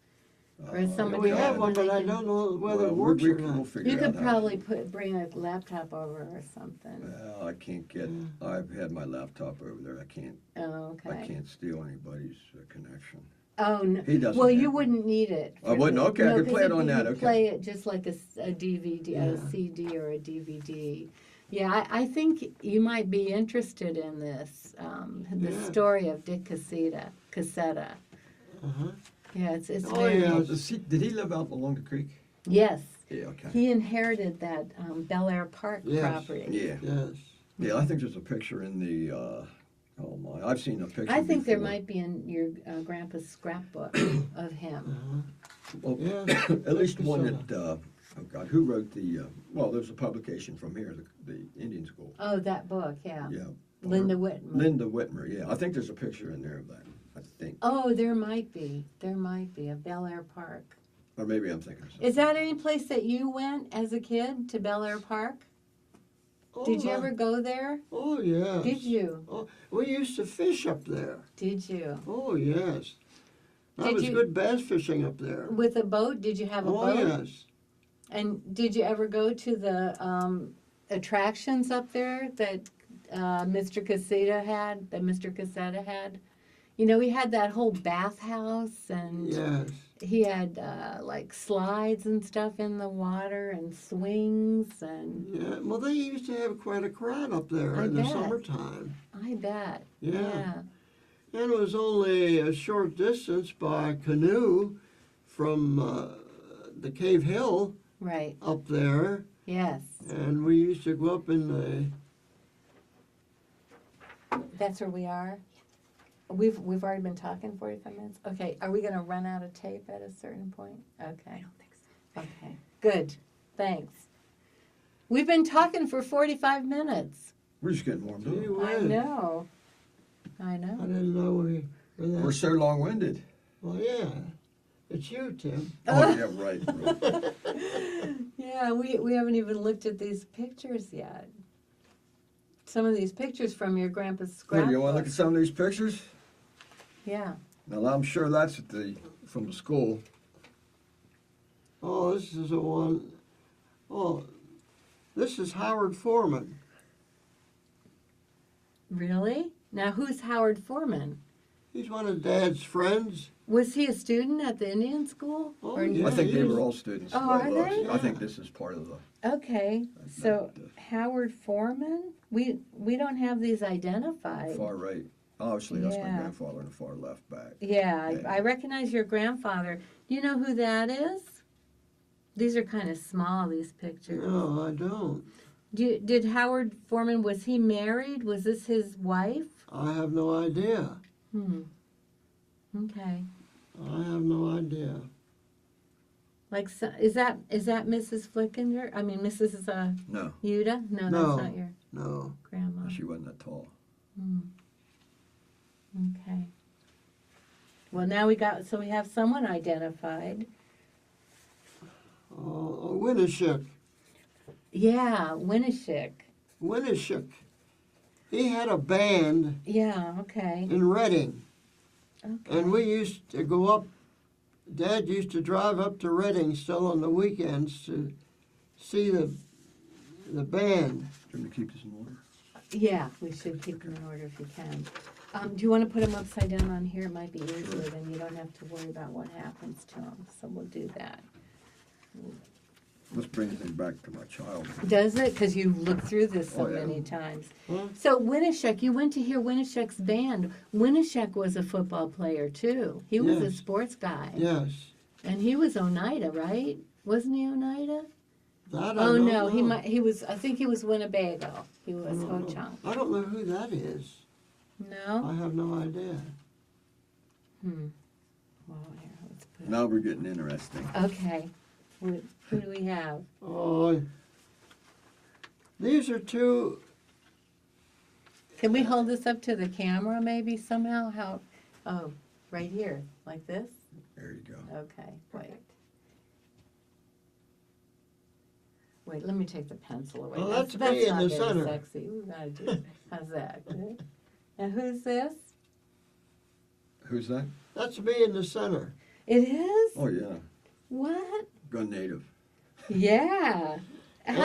Or is somebody We else have one, that but I can- don't know whether it Well, works or we'll not. figure You out could how. probably bring a laptop over or something. Well, I can't get. I've had my laptop over there. I can't. Oh, I okay. can't steal anybody's connection. Oh, no. He doesn't. Well, have you one. wouldn't need it. I wouldn't? Okay, I could 'cause play it on you that, could okay. play it just like a DVD, a Yeah. CD or a DVD. Yeah, I think you might be interested in this, the Yeah. story of Dick Cassetta. Uh-huh. Yeah, it's Oh, very, yeah. Did he live out along the creek? yes. Yeah. Okay. He inherited that Bel Air Park Yes. property. Yeah. Yes. Yeah. I think there's a picture in the. Oh my! I've seen a picture. I think there before. might be in your grandpa's scrapbook of him. Uh-huh. Well, Yeah. at least one Cassetta. that. Oh God, who wrote the? Well, there's a publication from here, the Indian School. Oh, that book, yeah. Yeah. Linda Whitman. Linda Whitmer. Yeah, I think there's a picture in there of that. I think, Oh, there might be. There might be a Bel Air Park. or maybe I'm thinking of something. Is that any place that you went as a kid, to Bel Air Park? Did you Oh, ever go there? Oh, yes. Did you? Oh, we used to fish up there. Did you? Oh, yes. That Did was you- good bass fishing up there. With a boat? Did you have a Oh, boat? yes. And did you ever go to the attractions up there that Mr. Cassetta had? You know, he had that whole bathhouse, and Yes. he had like slides and stuff in the water and swings, and Yeah. Well, they used to have quite a crowd up there I in the bet. summertime. I bet. Yeah. And it was only a short distance by canoe from the Cave Hill Right. up there. Yes. And we used to go up in the. That's where we are. We've already been talking 45 minutes. Okay, are we going to run out of tape at a certain point? Okay. I don't think so. Okay, good. Thanks. We've been talking for 45 minutes. We're just getting warmed Gee up. whiz. I know. I I know. didn't know we were that. We're so long-winded. Well, yeah. It's you, Tim. Oh yeah, right. Yeah, we haven't even looked at these pictures yet. Some of these pictures from your grandpa's Here, scrapbook. you want to look at some of these pictures? Yeah. Now I'm sure that's from the school. Oh, this is the one. Oh, this is Howard Foreman. Really? Now, who's Howard Foreman? He's one of Dad's friends. Was he a student at the Indian School? Oh, Or- yeah. I think they he were was- all students. Oh, the way it are looks. they? I think this is part of the. Okay, so the Howard Foreman? We don't have these identified. far right. Obviously, that's my Yeah. grandfather in the far left back. Yeah, Yeah. I recognize your grandfather. Do you know who that is? These are kind of small, these pictures. No, I don't. Did Howard Foreman, was he married? Was this his wife? I have no idea. Okay. I have no idea. Like, so, is that Mrs. Flickinger? I mean, Mrs. No, Yuda? No, No. that's not your No. grandma. she wasn't that tall. Okay. Well, now we have someone identified. Oh, Winishik. Yeah, Winishik. Winishik. He had a band Yeah, okay. in Reading. Okay. And we used to go up, Dad used to drive up to Reading still on the weekends to see the band. Do you want me to keep this in order? Yeah, we should keep them in order if you can. Do you want to put them upside down on here? It might be easier, then you don't have to worry about what happens to them. So we'll do that. This brings me back to my childhood. Does it? Because you looked through this so Oh, yeah. many times. Huh? So Winishek, you went to hear Winishek's band. Winishek was a football player too. He was a Yes. sports guy. Yes. And he was Oneida, right? Wasn't he Oneida? That I Oh don't no, know. he was. I think he was Winnebago. He was I don't know. Ho-Chunk. I don't know who that is. No. I have no idea. Well, here, let's put it. Now we're getting interesting. Okay. Who do we have? Oh, these are two. Can we hold this up to the camera maybe somehow? How? Oh, right here, like this? There you go. Okay, wait. Wait, let me take the pencil away. Oh, that's me in not the very center. sexy. We gotta do. How's that? Good. And who's this? Who's that? That's me in the center. It is? Oh yeah. What? Gun native. Yeah. And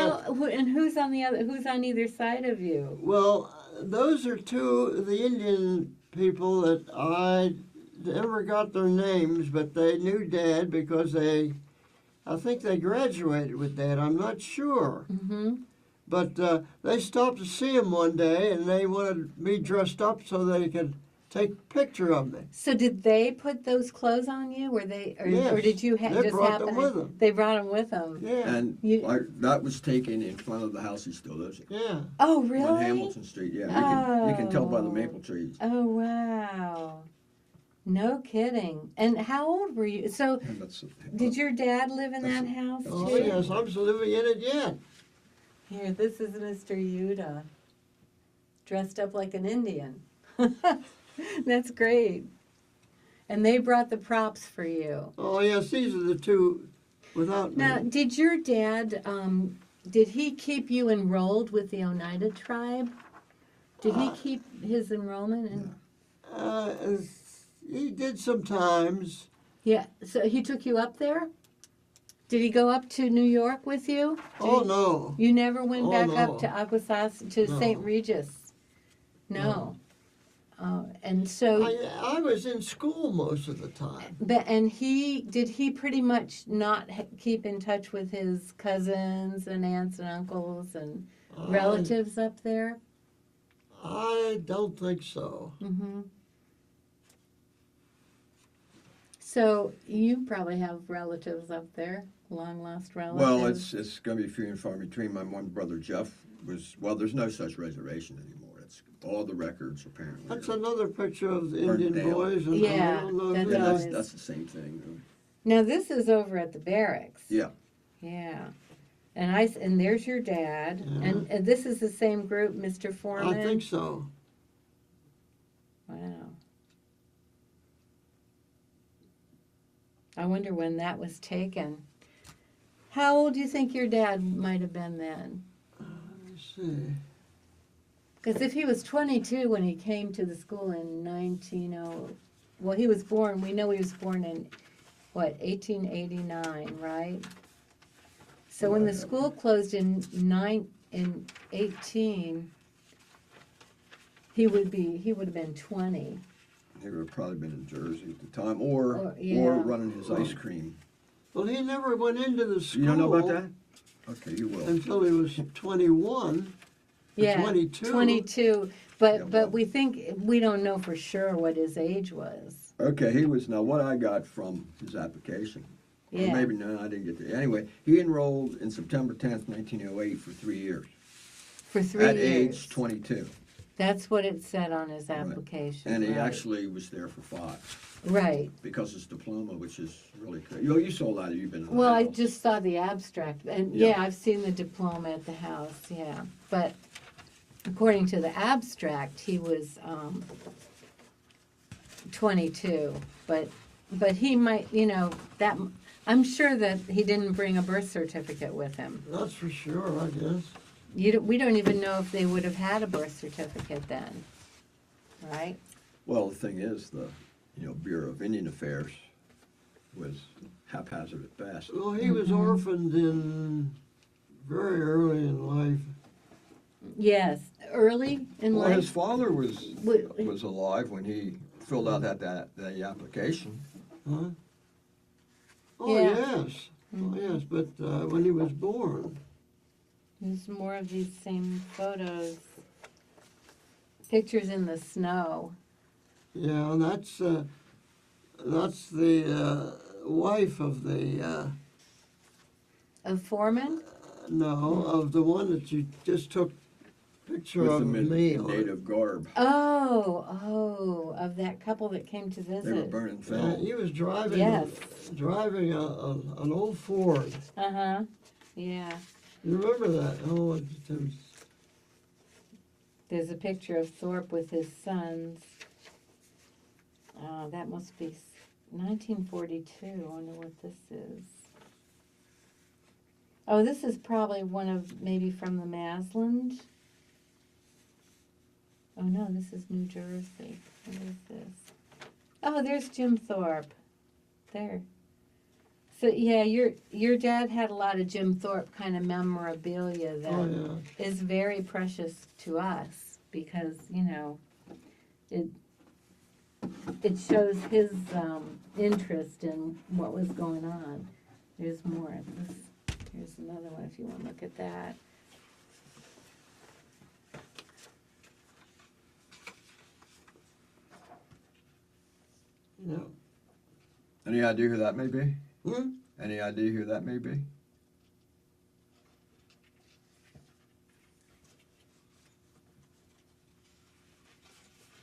who's on who's on either side of you? Well, those are two of the Indian people that I never got their names, but they knew Dad because I think they graduated with Dad. I'm not sure. Mm-hmm. But they stopped to see him one day, and they wanted me dressed up so they could take a picture of me. So did they put those clothes on you? Were they, or Yes, did you they just brought happen? them with them. They brought them with them. Yeah, And that was taken in front of the house he still lives in. yeah. Oh, really? On Hamilton Street, yeah. You can tell by the maple trees. Oh, wow. No kidding. And how old were you? So And that's, did your dad live in that That's- house Oh, too? yes, I'm still living in it yet. Here, this is Mr. Yuda, dressed up like an Indian. That's great. And they brought the props for you. Oh, yes, these are the two without Now, me. did your dad, did he keep you enrolled with the Oneida tribe? Did he keep his enrollment? He did sometimes. Yeah, so he took you up there? Did he go up to New York with you? Oh, no. You never went Oh, back no. up to Aguasas, to No. St. Regis? No. And so, I was in school most of the time. and did he pretty much not keep in touch with his cousins and aunts and uncles and relatives up there? I don't think so. Mm-hmm. So you probably have relatives up there, long lost relatives. well, it's going to be few and far between. My one brother Jeff there's no such reservation anymore. It's all the records apparently. That's another picture of the Burned Indian down. boys. And Yeah, I don't know that's who Yeah, always- that's the same thing. Really. Now this is over at the barracks. Yeah. Yeah. And there's your dad, Yeah. and this is the same group, Mr. Foreman. I think so. Wow. I wonder when that was taken. How old do you think your dad might have been then? Let's see. Because if he was 22 when he came to the school in 1900, well, he was born, we know he was born in, 1889, right? So when the school closed in 18, he would have been 20. He would have probably been in Jersey at the time, or yeah. running his ice cream. Well, he never went into the school. You don't know about that? Okay, you will. Until he was 21. Yeah, 22. 22. Yeah, well. But we don't know for sure what his age was. Okay, he was, now what I got from his application, or Yeah. maybe no, I didn't get to, anyway, he enrolled in September 10th, 1908 for 3 years. For 3 At years. age 22. That's what it said on his Right. application. And he right. actually was there for 5 Right. because his diploma, which is really crazy. You saw a lot of, you've been in the Well, I house. just saw the abstract, and Yeah. yeah, I've seen the diploma at the house, yeah. But according to the abstract, he was 22. But he might, that I'm sure that he didn't bring a birth certificate with him. That's for sure, I guess. We don't even know if they would have had a birth certificate then, right? Well, the thing is, the Bureau of Indian Affairs was haphazard at best. Well, he was orphaned in very early in life. Yes, early in Well, his life. father was Wait. alive when he filled out the application. Huh? Oh, Yeah. yes. Oh, yes, but when he was born. There's more of these same photos. Pictures in the snow. Yeah, and that's the wife of the, Of Foreman? of the one that you just took picture With of the me on. native garb. Oh, of that couple that came to They were visit. burning Yeah, film. he was driving Yes. an old Ford. Uh-huh, yeah. You remember that? Oh, it was, There's a picture of Thorpe with his sons. That must be 1942. I wonder what this is. Oh, this is probably one of, maybe from the Masland. Oh no, this is New Jersey. What is this? Oh, there's Jim Thorpe. There. So yeah, your dad had a lot of Jim Thorpe kind of memorabilia that Oh, yeah. is very precious to us because it it shows his interest in what was going on. There's more. Here's another one if you want to look at that. Yeah. Any idea who that may be? Hmm? Any idea who that may be?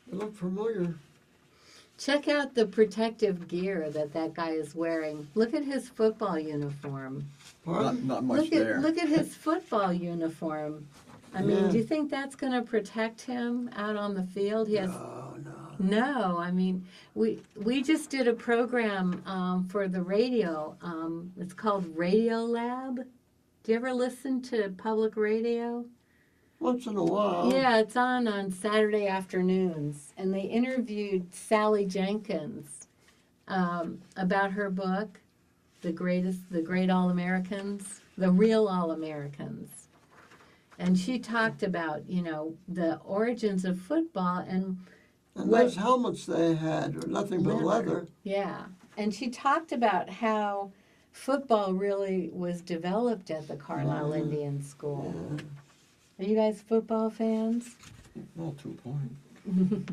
They look familiar. Check out the protective gear that guy is wearing. Look at his football uniform. Pardon? Not much Look there. at his football uniform. I mean, Yeah. do you think that's going to protect him out on the field? He has No, no. no. I mean, we just did a program for the radio. It's called Radio Lab. Do you ever listen to public radio? Once in a while. Yeah, it's on Saturday afternoons, and they interviewed Sally Jenkins about her book, The Great All Americans, The Real All Americans, and she talked about the origins of football and those helmets they had were nothing but leather. Yeah, and she talked about how football really was developed at the Carlisle Indian School. Yeah. Are you guys football fans? Well, to a point.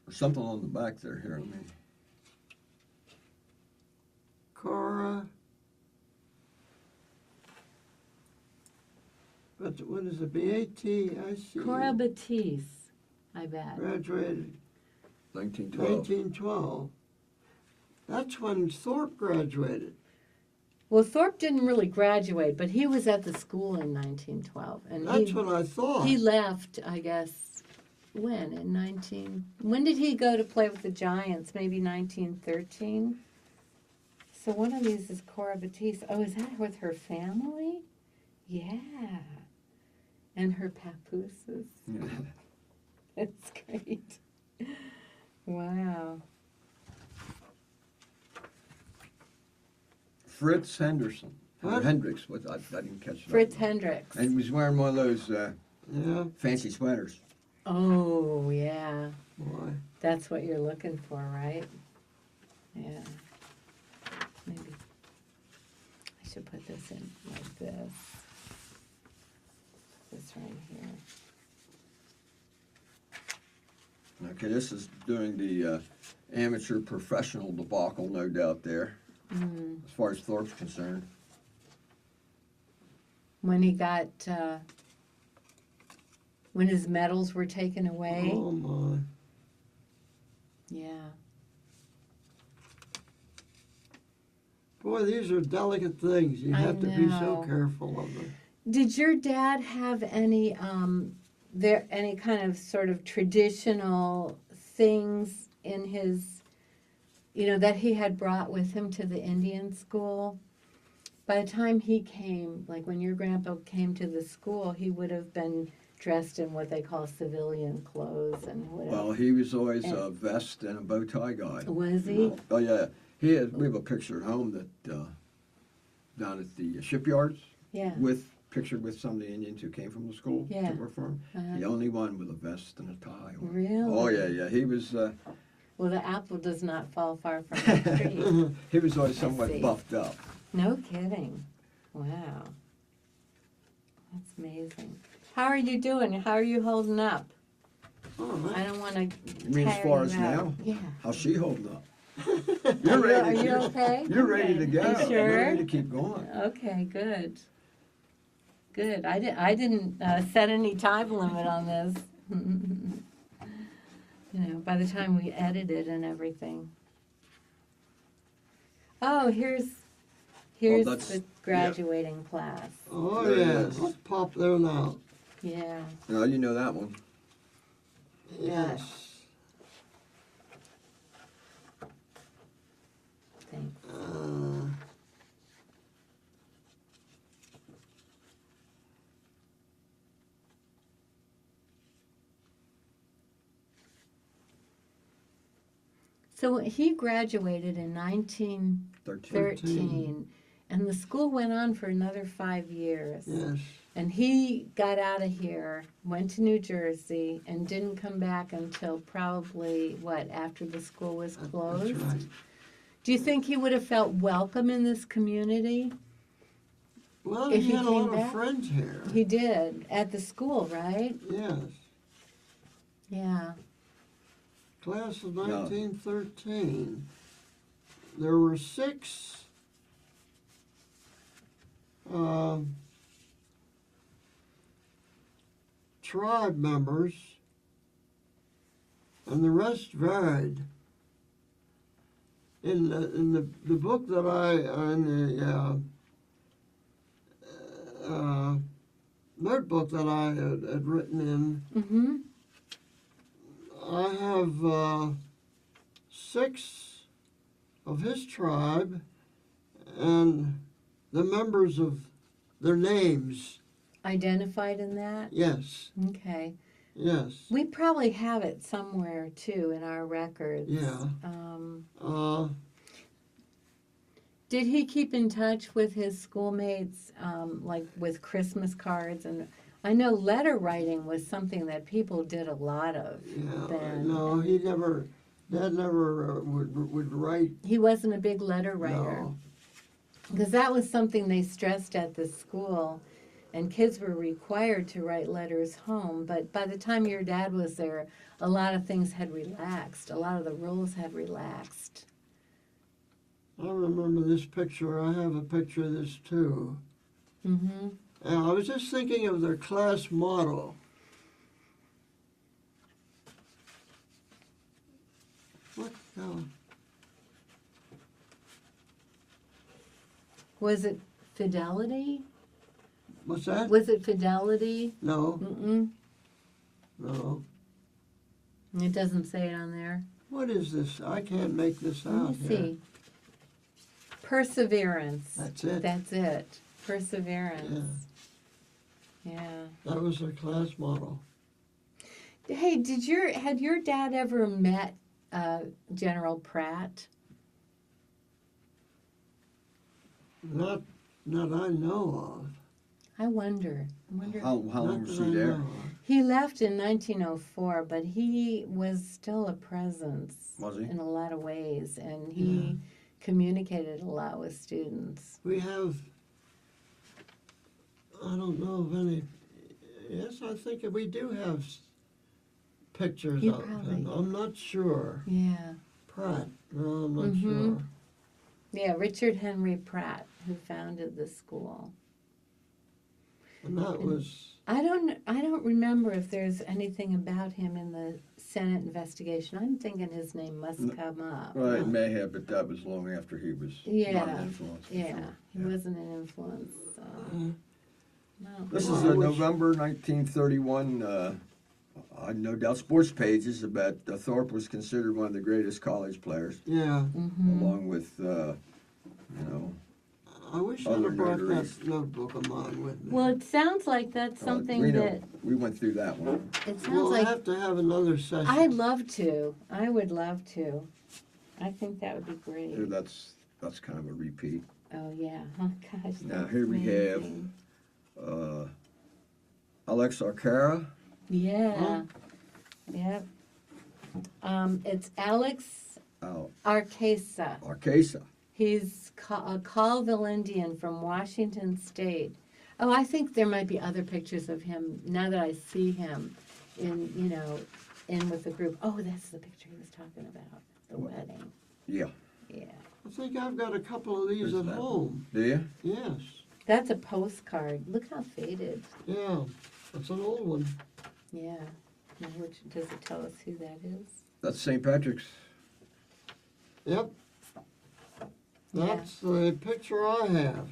There's something on the back there here. Let me. Cora. But what is it? B-A-T-I-C. Cora Batiste, I bet. Graduated 1912. 1912. That's when Thorpe graduated. Well, Thorpe didn't really graduate, but he was at the school in 1912, and That's what I thought. he left, I guess, when did he go to play with the Giants? Maybe 1913? So one of these is Cora Batiste. Oh, is that with her family? Yeah. And her papooses. Yeah. That's great. Wow. Fritz Henderson. What? Hendricks. What? I didn't catch that. Fritz Hendricks. And he was wearing one of those Yeah, fancy sweaters. Oh, yeah. boy. That's what you're looking for, right? Yeah. Maybe I should put this in like this. This right here. Okay, this is doing the amateur professional debacle, no doubt there, as far as Thorpe's concerned. When he got, when his medals were taken away. Oh, my. Yeah. Boy, these are delicate things. You I have to be so know. careful of them. Did your dad have any any kind of sort of traditional things in his, that he had brought with him to the Indian school? By the time he came, like when your grandpa came to the school, he would have been dressed in what they call civilian clothes and would have, Well, he was always a vest and a bow tie guy. was he? Oh yeah, we have a picture at home that down at the shipyards Yeah. pictured with some of the Indians who came from the school Yeah. to work for him. Uh-huh. The only one with a vest and a tie on. Really? Oh yeah. He was Well, the apple does not fall far from the tree. he was always I somewhat see. buffed up. No kidding. Wow. That's amazing. How are you doing? How are you holding up? Oh, I don't want to. You mean as far as now? Yeah. How's she holding up? Are you okay? You're ready to go. You You're sure? ready to keep going. Okay, good. Good. I didn't set any time limit on this. By the time we edited and everything. Oh, here's that's- the graduating class. Oh, There it yeah. is. Let's pop there now. Yeah. No, you know that one. Yes. Thanks. So he graduated in 1913, 13. and the school went on for another 5 years. Yes. And he got out of here, went to New Jersey, and didn't come back until probably, after the school was closed? That's right. Do you think he would have felt welcome in this community? Well, If he he had a came lot back? of friends here. He did, at the school, right? Yes. Yeah. Class of 1913. There were 6 tribe members, and the rest varied. In the book that notebook that I had written in, Mm-hmm. I have 6 of his tribe and the members of their names. Identified in that? Yes, Okay. yes. We probably have it somewhere, too, in our records. Yeah. Did he keep in touch with his schoolmates, like with Christmas cards? And I know letter writing was something that people did a lot of Yeah. then. No, he never. Dad never would write. He wasn't a big letter writer. No. Because that was something they stressed at the school, and kids were required to write letters home. But by the time your dad was there, a lot of things had relaxed. A lot of the rules had relaxed. I remember this picture. I have a picture of this too. Mm-hmm. And I was just thinking of their class motto. What the? Was it fidelity? What's that? Was it fidelity? No, Mm-mm. no. It doesn't say it on there. What is this? I can't make this Let out me here. see. Perseverance. That's it. That's it. Perseverance. Yeah. That was their class motto. Hey, had your dad ever met General Pratt? Not I know of. I wonder. How long Not was that he I there? know of. He left in 1904, but he was still a presence Was he? in a lot of ways, and he communicated a lot with students. We have, I don't know of any, yes, I think we do have pictures You of him. probably- I'm not sure. Yeah. Pratt, no, I'm not Mhm. sure. Yeah, Richard Henry Pratt, who founded the school. And that was, I don't remember if there's anything about him in the Senate investigation. I'm thinking his name must come up. Well, it may have, but that was long after he was not Yeah, an influence. for Yeah, sure. he wasn't an influence. No. This is Well, which- November 1931. No doubt sports pages about Thorpe was considered one of the greatest college players, yeah. Mhm. along with, I wish I'd Other have brought notaries. that notebook of mine with me. Well, it sounds like that's something we know- that we went through that one. it sounds We'll like have to have another session. I'd love to. I would love to. I think that would be great. Here, that's kind of a repeat. Oh yeah. Oh gosh. Now, that's here we have- amazing. Alex Arcara. Yeah. Yep. It's Alex Arcesa. Arcasa. He's a Carlisle Indian from Washington State. Oh, I think there might be other pictures of him now that I see him in with the group. Oh, that's the picture he was talking about, the wedding. Yeah. Yeah. I think I've got a couple of these Where's at that home. Do you? Yes, That's a postcard. Look how faded. yeah. It's an old one. Yeah. Now, does it tell us who that is? That's St. Patrick's. Yep. Yeah. That's the picture I have.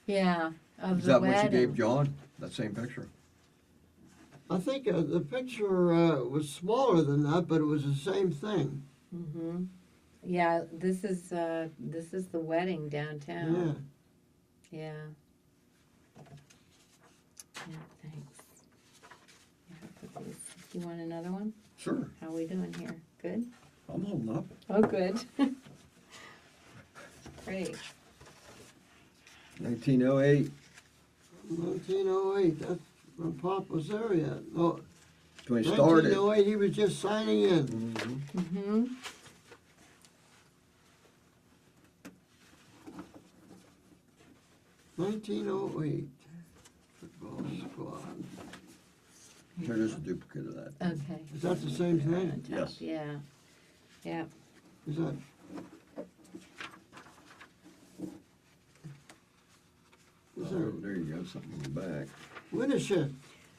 Yeah. Of Is the that wedding. what you gave John? That same picture? I think the picture was smaller than that, but it was the same thing. Mm-hmm. Yeah, this is the wedding downtown. Yeah. Yeah. Yeah, thanks. Yeah, put these. Do you want another one? Sure. How are we doing here? Good? I'm holding up. Oh, good. Great. 1908, 1908, that's when Pop was there yet. No, when he started. 1908, he was just signing in. Mhm. Mm-hmm. 1908, football squad. Here, there's a duplicate of that. Okay. Is that the same On thing? top, Yes. Yeah. Yeah. Is that? Is Oh, there there you go, something in the back. Winishek?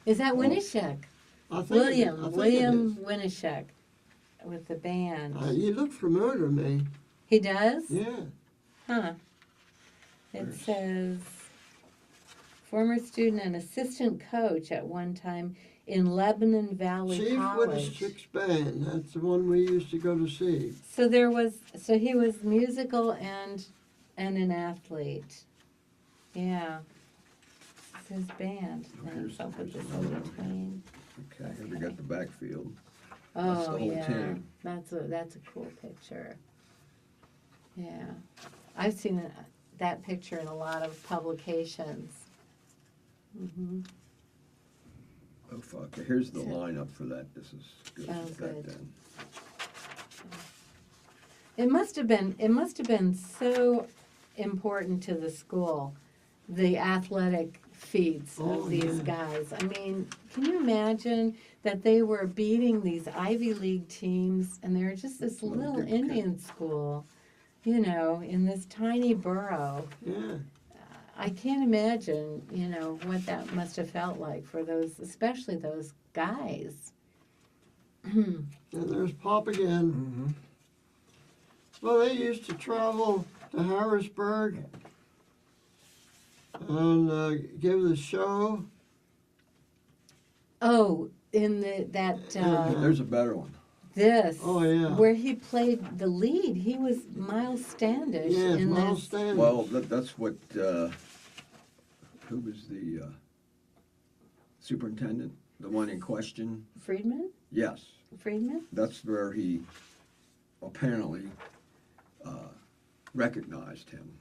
Is that Winishek? I think William. It, I think William Winishek with the band. You look familiar to me. He does? Yeah. Huh. It There's- says former student and assistant coach at one time in Lebanon Valley Chief College. Winishek's band. That's the one we used to go to see. So he was musical and an athlete. Yeah. It's his band. Thanks. I'll put this in between. Okay, here we got the backfield. That's Oh the whole yeah. team. That's a cool picture. Yeah. I've seen that picture in a lot of publications. Mm-hmm. Oh, fuck, here's the lineup for that. This is good. Oh, Put that good. down. It must have been so important to the school, the athletic feats Oh, of these yeah. guys. I mean, can you imagine that they were beating these Ivy League teams and they're just this Little little duplicate. Indian school, in this tiny borough. Yeah. I can't imagine, what that must have felt like for those, especially those guys. And there's Pop again. Mm-hmm. Well, they used to travel to Harrisburg and give the show. Oh, in that There's a better one. this. Oh, yeah. Where he played the lead. He was Miles Standish Yes, in Miles this. Standish. Well, that's what, who was the superintendent? The one in question? Friedman? Yes, Friedman? that's where he apparently recognized him.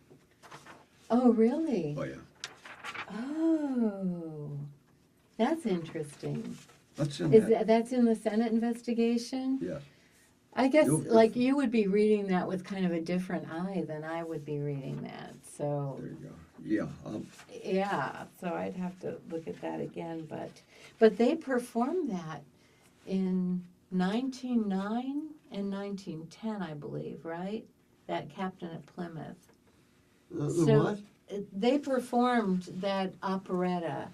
Oh, really? Oh, yeah. Oh, that's interesting. That's in Is that. that's in the Senate investigation? Yes. I guess, You'll- you would be reading that with kind of a different eye than I would be reading that. So, There you go. Yeah. yeah, so I'd have to look at that again. But they performed that in 1909 and 1910, I believe, right? That Captain at Plymouth. The so- what? They performed that operetta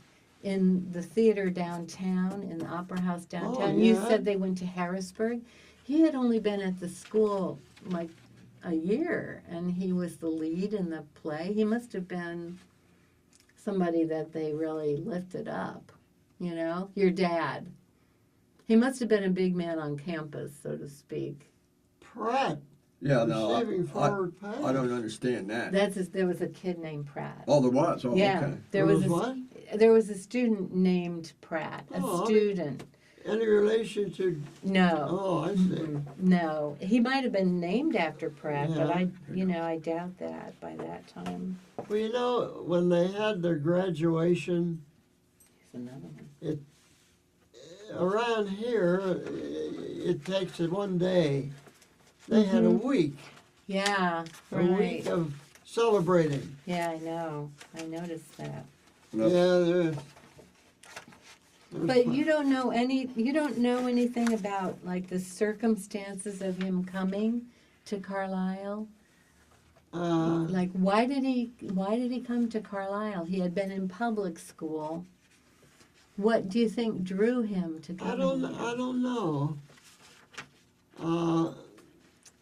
in the theater downtown, in the Opera House downtown. You yeah. said they went to Harrisburg. He had only been at the school like a year, and he was the lead in the play. He must have been somebody that they really lifted up, your dad. He must have been a big man on campus, so to speak. Pratt. Yeah, no, Receiving forward pass. I don't understand that. There was a kid named Pratt. Oh, there was? Oh, Yeah, okay. there was what? there was a student named Pratt, Oh, a student. Any relation to? No, Oh, I see. no, he might have been named after Pratt, but Yeah. I doubt that by that time. Well, when they had their graduation, Here's another one. around here, it takes it one day. They had a week, Yeah, a right. week of celebrating. Yeah, I know. I noticed that. No. Yeah, But you don't know anything about like the circumstances of him coming to Carlisle? Like why did he come to Carlisle? He had been in public school. What do you think drew him to come? I don't know.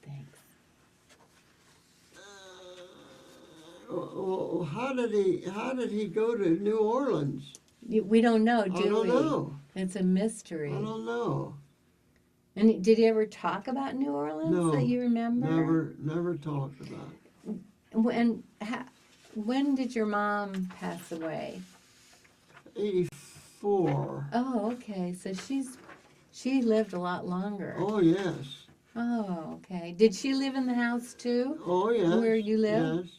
Thanks. Well, how did he go to New Orleans? We don't know, do I don't we? know. It's a mystery. I don't know. And did he ever talk about New Orleans No, that you remember? Never talked about it. When did your mom pass away? 84. Oh, okay. So she lived a lot longer. Oh yes. Oh, okay. Did she live in the house too? Oh, yes. Where you live? Yes.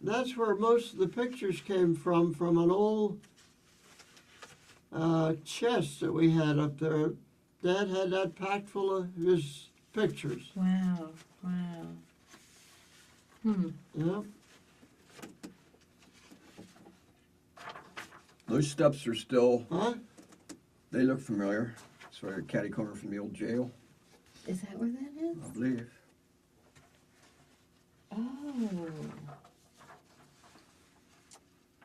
That's where most of the pictures came from an old chest that we had up there. Dad had that packed full of his pictures. Wow, wow. Hmm. Yep. Those steps are still, Huh? they look familiar. It's right at catty corner from the old jail, Is that where that is? I believe. Oh.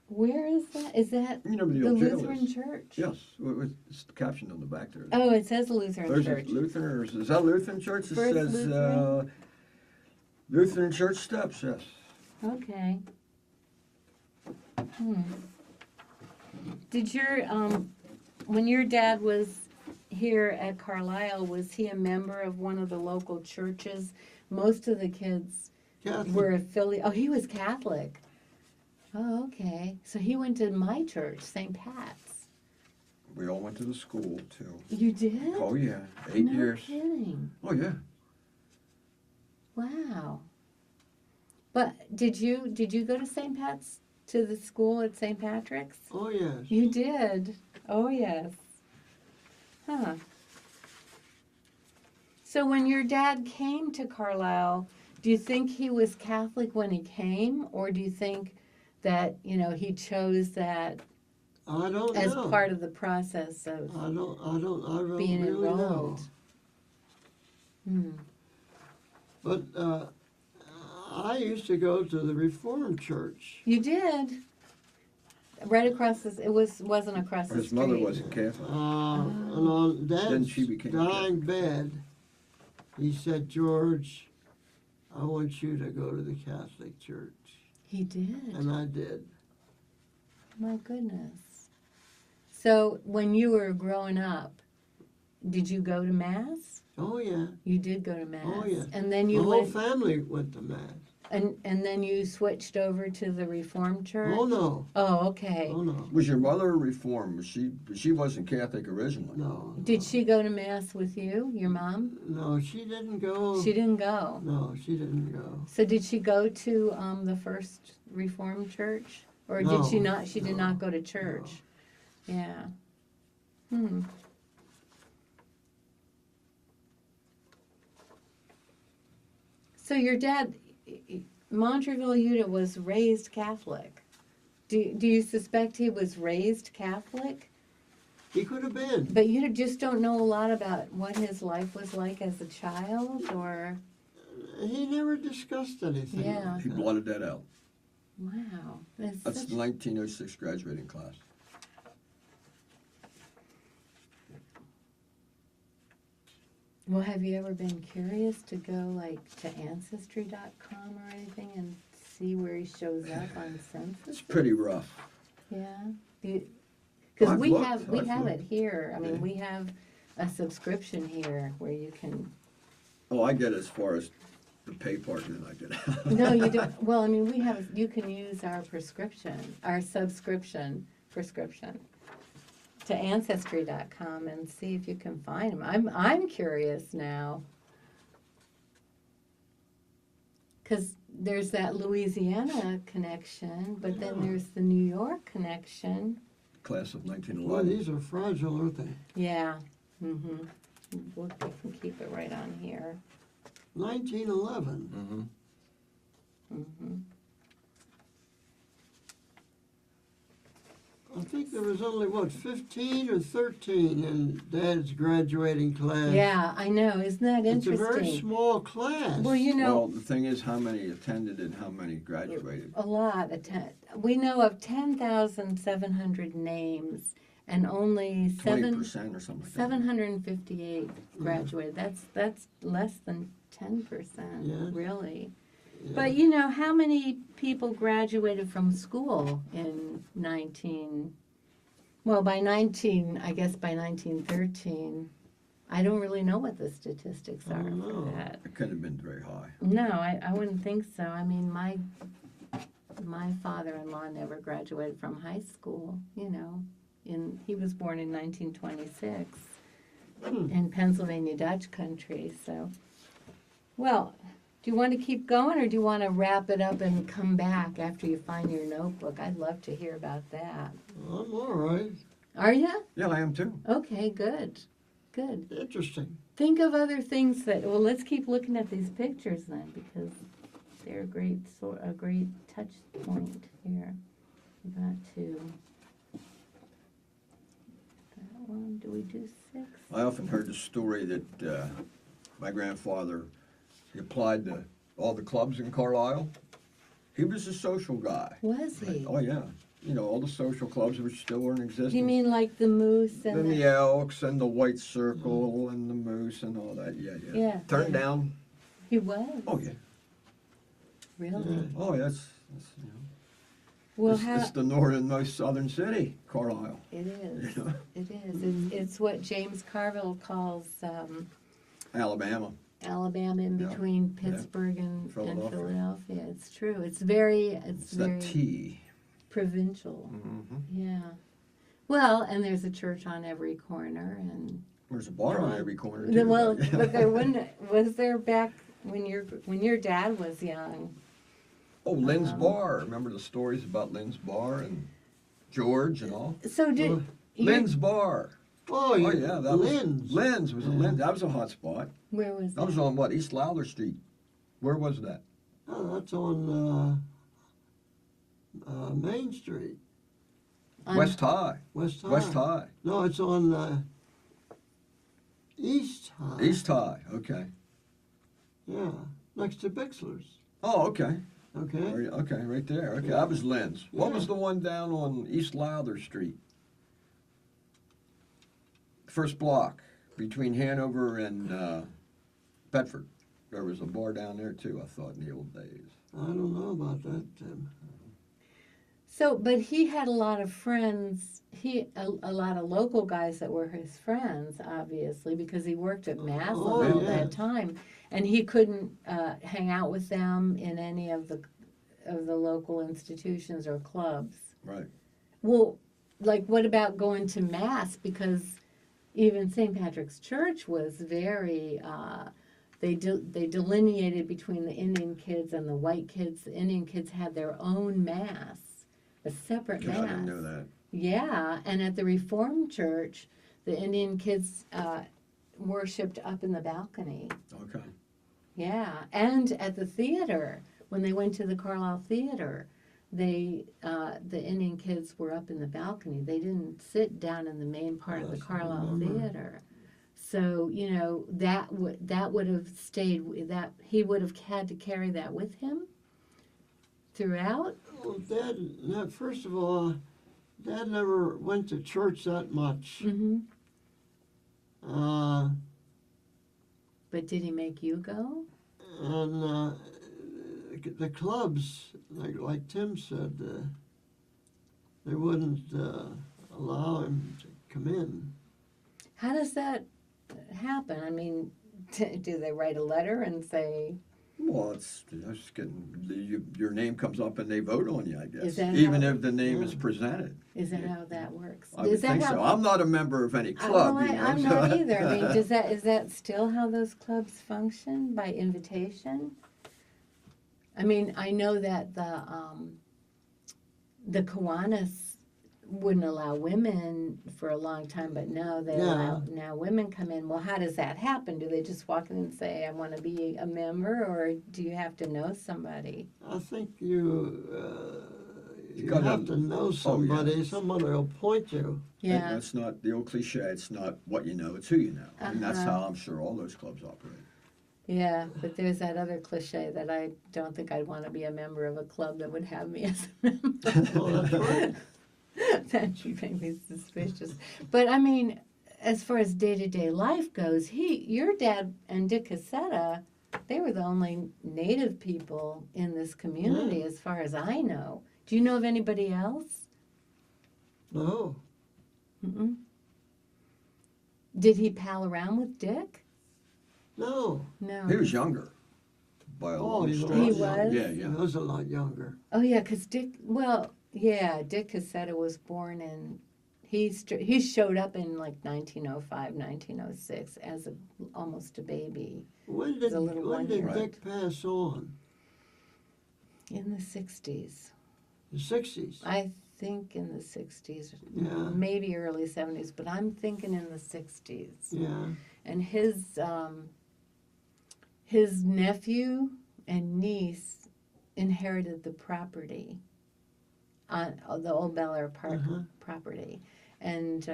Where is that? Is that You know where the the old jail Lutheran is? Church? Yes, it's captioned on the back there. Oh, it says Lutheran There's Church. a Lutheran, or is that Lutheran Church? It First says Lutheran? Lutheran Church steps, yes. Okay. Hmm. Did your when your dad was here at Carlisle, was he a member of one of the local churches? Most of the kids Catholic. were affiliated. Oh, he was Catholic. Oh, okay. So he went to my church, St. Pat's. We all went to the school, too. You did? Oh, yeah, 8 No years. kidding. Oh, yeah. Wow. But did you go to St. Pat's, to the school at St. Patrick's? Oh, yes. You did. Oh, yes. Huh. So when your dad came to Carlisle, do you think he was Catholic when he came, or do you think that, he chose that I don't as know. part of the process of I don't being really know. enrolled? Hmm. But I used to go to the Reformed Church. You did. Right across this, wasn't across the His street. mother wasn't Catholic. And on Then Dad's she became dying bed, he said, George, I want you to go to the Catholic Church. He did. And I did. My goodness. So when you were growing up, did you go to Mass? Oh, yeah. You did go to Mass. Oh, yeah. And then The you whole went, family went to Mass. and then you switched over to the Reformed Church? Oh, no. Oh, okay. Oh, no. Was your mother Reformed? She wasn't Catholic originally. No. Did she go to Mass with you, your mom? No, she didn't go. She didn't go. No, she didn't go. So did she go to the first Reformed church? Or No, did she not? She did no, not go to church. Yeah. Hmm. So your dad, Montreville Yuda, was raised Catholic. Do you suspect he was raised Catholic? He could have been. But you just don't know a lot about what his life was like as a child, or? He never discussed anything. Yeah. Like He that. blotted that out. Wow. That's Such- the 1906 graduating class. Well, have you ever been curious to go to Ancestry.com or anything and see where he shows up on census? It's pretty rough. Yeah. Because I've we looked, have I've it looked. here. I mean, Yeah. we have a subscription here where you can. Oh, I get as far as the pay part than I get. No, you don't. Well, I mean, you can use our subscription prescription to Ancestry.com and see if you can find them. I'm curious now. Because there's that Louisiana connection, but then there's the New York connection. Class of Boy, 1911. these are fragile, aren't they? Yeah. Mm-hmm. We'll can keep it right on here. 1911. Mm-hmm. Mm-hmm. I think there was only, 15 or 13 in Dad's graduating class. Yeah, I know. Isn't that It's a interesting? very small class. Well, Well, the thing is how many attended and how many graduated. a lot. We know of 10,700 names, and only 20% or something like that. 758 graduated. That's less than 10%, Yes. really. Yeah. But how many people graduated from school in by 1913, I don't really know what the statistics I are don't for know. that. It couldn't have been very high. No, I wouldn't think so. I mean, my father-in-law never graduated from high school, he was born in 1926. in Pennsylvania Dutch country. So, well, do you want to keep going, or do you want to wrap it up and come back after you find your notebook? I'd love to hear about that. I'm all right. Are you? Yeah, I am too. Okay, good. Good. Interesting. Think of other things that, well, let's keep looking at these pictures then, because they're a great touch point here. We got to, that one, do we do 6? I often heard the story that my grandfather, he applied to all the clubs in Carlisle. He was a social guy. Was he? Oh, yeah. You know, all the social clubs which still were in existence. You mean like the Moose and Then the Elks and the White Circle and the Moose and all that. Yeah, yeah. Yeah, Turned yeah. down. He was? Oh, yeah. Really? Oh, yeah, that's you know. Well, It's the northernmost southern city, Carlisle. It is. You know? It is. It's what James Carville calls Alabama. Alabama in Yeah. between Yeah. Pittsburgh and Philadelphia. Philadelphia. It's true. It's very It's very that T. provincial. Mm-hmm. Yeah. Well, and there's a church on every corner, and There's a bar on every corner, too. well, but there was there back when your dad was young. Oh, Lynn's Bar. Remember the stories about Lynn's Bar and George and all? So did Well, your- Lynn's Bar. Oh, Oh, you, yeah. That Lynn's. Was, Lynn's was a Lynn's. That was a hot spot. where was That was on what? East Lowther Street. Where was that? Oh, that's on Main Street, On- West High. West High. West High. No, it's on East High. East High. Okay. Yeah, next to Bixler's. Oh, okay. Okay. Okay, right there. Okay, that was Lynn's. What was the one down on East Lowther Street? First block between Hanover and Bedford. There was a bar down there too, I thought, in the old days. I don't know about that, Tim. So, but he had a lot of friends. A lot of local guys that were his friends, obviously, because he worked at Massillon Oh, all yeah. that time, and he couldn't hang out with them in any of the local institutions or clubs. Right. Well, like, what about going to Mass? Because even St. Patrick's Church was very. They delineated between the Indian kids and the white kids. The Indian kids had their own Mass, a separate I Mass. didn't know that. Yeah, and at the Reformed Church, the Indian kids worshipped up in the balcony. Okay. Yeah, and at the theater, when they went to the Carlisle Theater, the Indian kids were up in the balcony. They didn't sit down in the main part of the Yes, I Carlisle remember. Theater. So that would have stayed. That he would have had to carry that with him throughout. Well, first of all, Dad never went to church that much. Mm-hmm. Uh, But did he make you go? and the clubs, like Tim said, they wouldn't allow him to come in. How does that happen? I mean, do they write a letter and say, Well, it's just your name comes up and they vote on you, I guess. Is that Even how- if the name is presented. is that how that works? I would Is that think how, so. I'm not a member of any club. well, you know, I'm so- not either. I mean, is that still how those clubs function, by invitation? I mean, I know that the Kiwanis wouldn't allow women for a long time, but now now women come in. Well, how does that happen? Do they just walk in and say, I want to be a member, or do you have to know somebody? I think you gotta- have to know somebody. Somebody will point you. Yeah. That's not the old cliche. It's not what you know, it's who you know. And that's Uh-huh. how I'm sure all those clubs operate. Yeah, but there's that other cliche that I don't think I'd want to be a member of a club that would have me as a member. Oh, that's right. That should make me suspicious. But I mean, as far as day-to-day life goes, your dad and Dick Cassetta, they were the only native people in this community, as far as I know. Do you know of anybody else? No. Mm-mm. Did he pal around with Dick? No. No. He was younger by a Oh, long he stretch. He was. was? Yeah, He yeah. was a lot younger. Oh, yeah, because Dick Cassetta was born in, he showed up in like 1905, 1906 as almost a baby When did a little when did one-year-old. Dick pass on? in the 60s. The 60s. I think in the 60s, Yeah. maybe early 70s, but I'm thinking in the 60s. Yeah. And his nephew and niece inherited the property, the old Bel Air Park property, and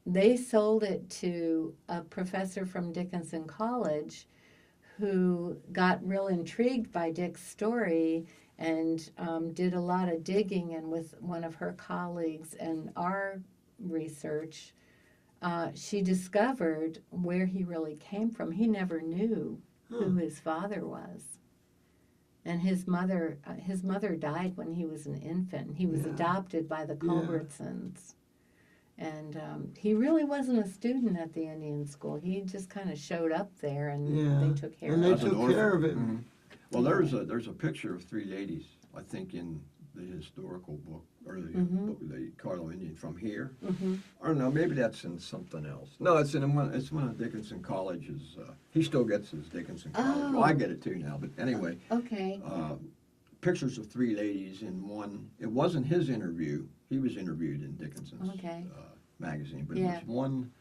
they sold it to a professor from Dickinson College who got real intrigued by Dick's story and did a lot of digging, and with one of her colleagues and our research, she discovered where he really came from. He never knew who his father was. And his mother died when he was an infant. He was adopted by the Culbertsons. And he really wasn't a student at the Indian School. He just kind of showed up there, and they took care And of they him. took care of him. Well, there's a picture of three ladies, I think, in the historical book, or the book, the Carlisle Indian, from here. Or no, maybe that's in something else. No, it's one of Dickinson College's. He still gets his Dickinson College. Well, I get it too now, but anyway. Okay. Pictures of three ladies in one. It wasn't his interview. He was interviewed in Dickinson's magazine, but it was one.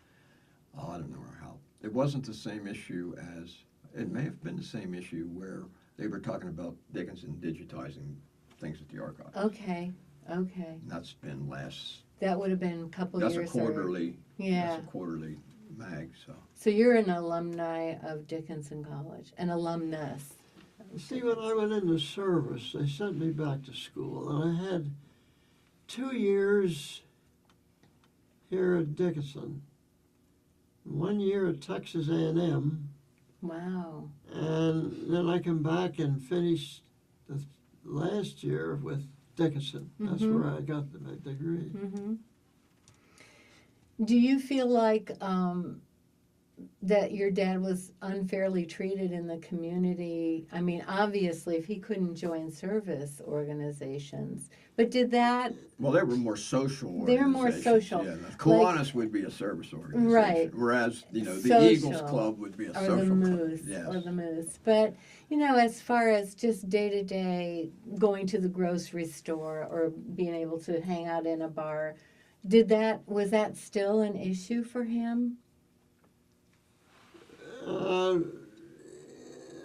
I don't know how. It wasn't the same issue as. It may have been the same issue where they were talking about Dickinson digitizing things at the archive. Okay. And that's been That would have been a couple years. That's a quarterly. Yeah. That's a quarterly mag. So you're an alumni of Dickinson College, an alumnus. See, when I went into service, they sent me back to school, and I had 2 years here at Dickinson, 1 year at Texas A&M, Wow. and then I come back and finished the last year with Dickinson. That's where I got my degree. Do you feel like that your dad was unfairly treated in the community? I mean, obviously, if he couldn't join service organizations, but did that? Well, they were more social organizations. They were more social. Yeah, the Kiwanis would be a service organization. Right. Whereas, the Social. Eagles Club would be a social Or the Moose. club. Yes. Or the Moose. But, as far as just day-to-day going to the grocery store or being able to hang out in a bar, was that still an issue for him?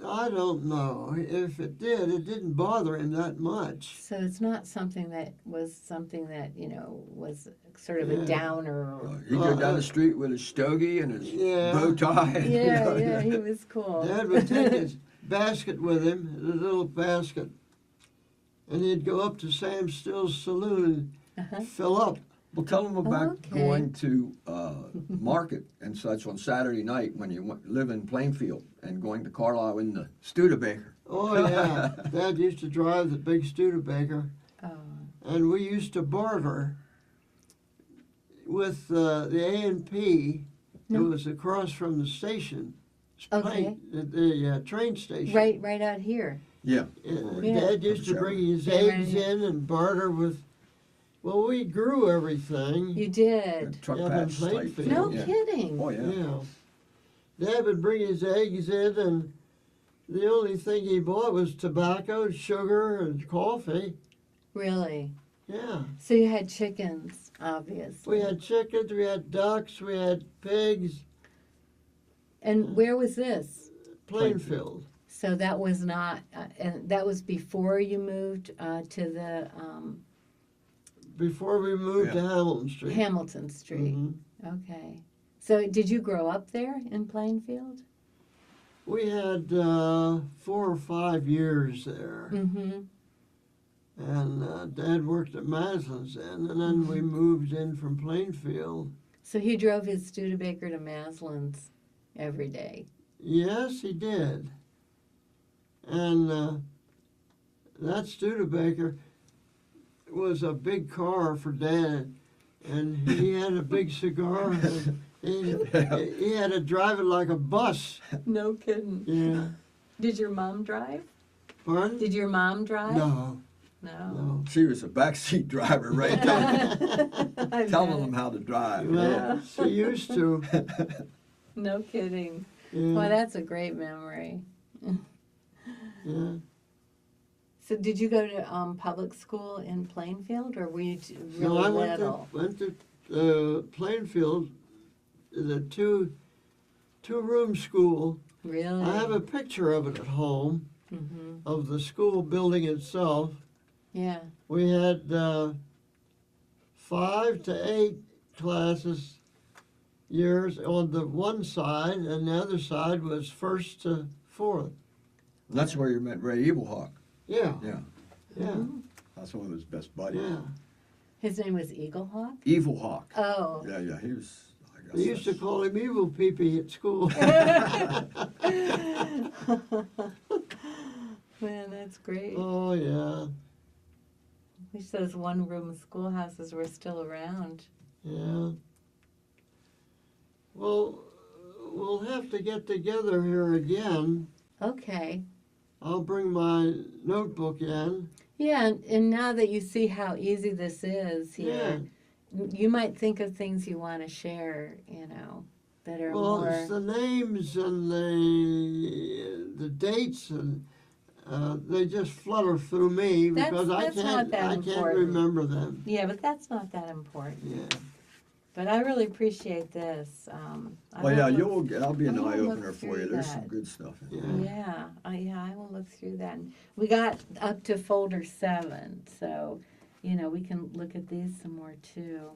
I don't know. If it did, it didn't bother him that much. So it's not something that was was sort of a downer. He'd go down the street with his stogie and his bow tie. Yeah, he was cool. Dad would take his basket with him, a little basket, and he'd go up to Sam Still's saloon and fill up. Well, tell them about going to market and such on Saturday night when you live in Plainfield and going to Carlisle in the Studebaker. Oh, yeah. Dad used to drive the big Studebaker. Oh. And we used to barter with the A&P. No. It was across from the station. Okay. The train station. Right out here. Yeah. Dad used to bring his eggs in and barter with. Well, we grew everything. You did. Truck Yeah, patch in type Plainfield. No yeah. kidding. Oh, yeah. Yeah. Dad would bring his eggs in, and the only thing he bought was tobacco, sugar, and coffee. Really? Yeah. So you had chickens, obviously. We had chickens, we had ducks, we had pigs. And where was this? Plainfield. So that was not, and that was before you moved to the Before we moved to Hamilton Street. Hamilton Street. Mhm. Okay. So did you grow up there in Plainfield? We had 4 or 5 years there. Mm-hmm. And Dad worked at Maslin's then, and then we moved in from Plainfield. So he drove his Studebaker to Maslin's every day. Yes, he did. And that Studebaker was a big car for Dad, and he had a big cigar. And he had to drive it like a bus. No kidding. Yeah. Did your mom drive? Pardon? Did your mom drive? No. No. She was a backseat driver, right? Telling them how to drive. Well, she used to. No kidding. Yeah. Well, that's a great memory. Yeah. So did you go to public school in Plainfield, or were you really No, I little? went to Plainfield, the two-room school. Really? I have a picture of it at home, of the school building itself. Yeah. We had 5 to 8 classes years on the one side, and the other side was 1st to 4th. That's where you met Ray Eaglehawk. Yeah. Yeah. Yeah. That's one of his best buddies. Yeah. His name was Eaglehawk? Evilhawk. Oh. Yeah, he was, I guess. They used to call him Evil Pee-Pee at school. Man, that's great. Oh, yeah. Wish those one-room schoolhouses were still around. Yeah. Well, we'll have to get together here again. Okay. I'll bring my notebook in. Yeah, and now that you see how easy this is here, you might think of things you want to share, that are Well, more... it's the names and the dates, and they just flutter through me because That's not that I can't important. remember them. Yeah, but that's not that important. Yeah. But I really appreciate this. Well, yeah, I'll be an I will eye look opener for through you. There's some that. good stuff in there. Yeah. I will look through that. And we got up to folder 7, so, we can look at these some more too.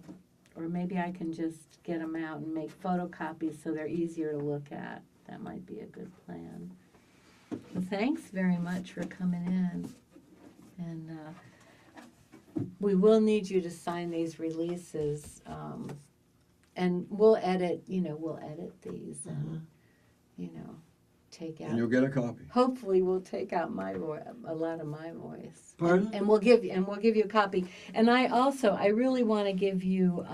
Or maybe I can just get them out and make photocopies so they're easier to look at. That might be a good plan. Well, thanks very much for coming in. And we will need you to sign these releases. And we'll edit these and, take out. And you'll get a copy. Hopefully, we'll take out my a lot of my voice. Pardon? And we'll give you a copy. And I really want to give you.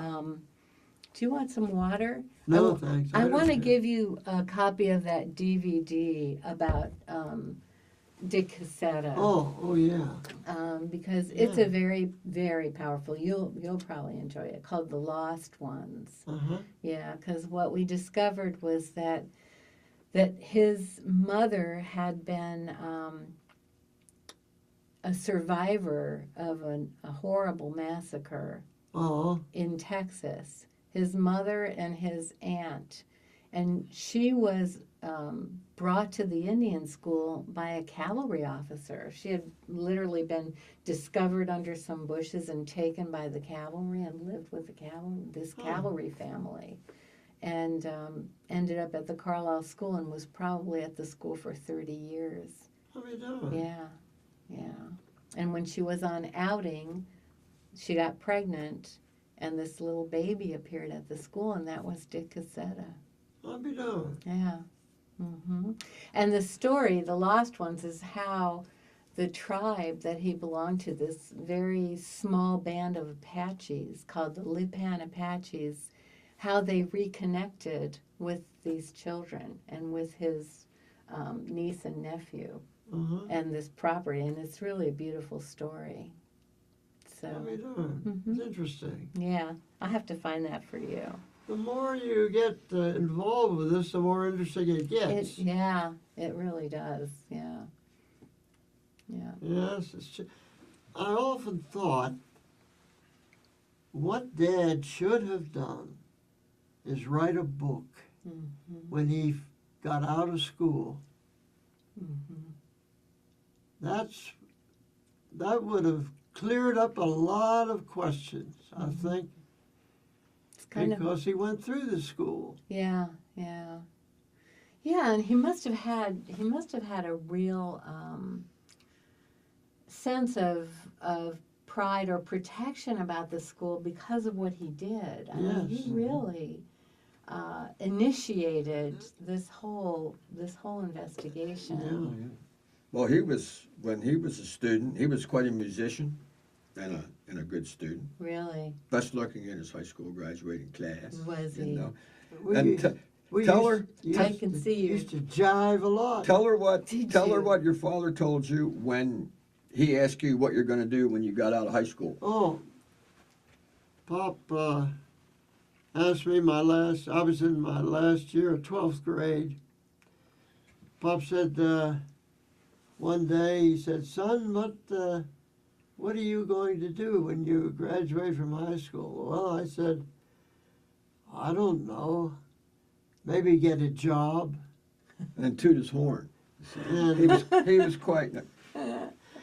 Do you want some water? No, thanks. I want to don't- give you a copy of that DVD about Dick Cassetta. Oh, yeah. Because it's a very, very powerful. You'll probably enjoy it. Called The Lost Ones. Uh-huh. Yeah, because what we discovered was that his mother had been a survivor of a horrible massacre Oh, in Texas. His mother and his aunt. And she was brought to the Indian School by a cavalry officer. She had literally been discovered under some bushes and taken by the cavalry and lived with this cavalry family. And ended up at the Carlisle School and was probably at the school for 30 years. how are you doing? Yeah. And when she was on outing, she got pregnant, and this little baby appeared at the school, and that was Dick Cassetta. How are you doing? Yeah. And the story, The Lost Ones, is how the tribe that he belonged to, this very small band of Apaches called the Lipan Apaches, how they reconnected with these children and with his niece and nephew Uh-huh. and this property. And it's really a beautiful story. So, How are you doing? It's interesting. yeah, I'll have to find that for you. The more you get involved with this, the more interesting it gets. It really does. Yeah. Yes, I often thought what Dad should have done is write a book when he got out of school. That would have cleared up a lot of questions, I think, It's kind of because he went through the school. Yeah, and he must have had a real sense of pride or protection about the school because of what he did. I mean, Yes. he really initiated this whole investigation. Yeah. Well, when he was a student, he was quite a musician and a good student. Really, Best looking in his high school graduating class. was You he? know. We And used- we tell used- her- I can see you. Used to jive a lot. Tell her what Did tell her you? what your father told you when he asked you what you're going to do when you got out of high school. Oh, Pop asked me I was in my last year of 12th grade. Pop said one day, he said, "Son, what are you going to do when you graduate from high school?" Well, I said, "I don't know. Maybe get a job." And toot his horn. And He was quite,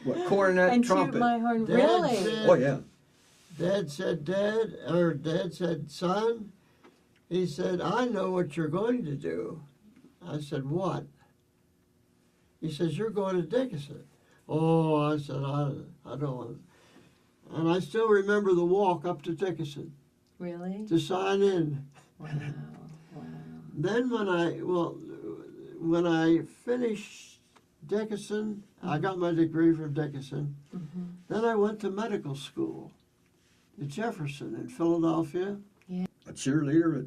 what, cornet, And trumpet. toot my horn. Dad Really? said- Oh, yeah. Dad said, "Son," he said, "I know what you're going to do." I said, "What?" He says, "You're going to Dickinson." Oh, I said, I don't want to. And I still remember the walk up to Dickinson Really? to sign in. Wow. Wow. Then when I finished Dickinson, I got my degree from Dickinson. Mm-hmm. Then I went to medical school at Jefferson in Philadelphia. A cheerleader at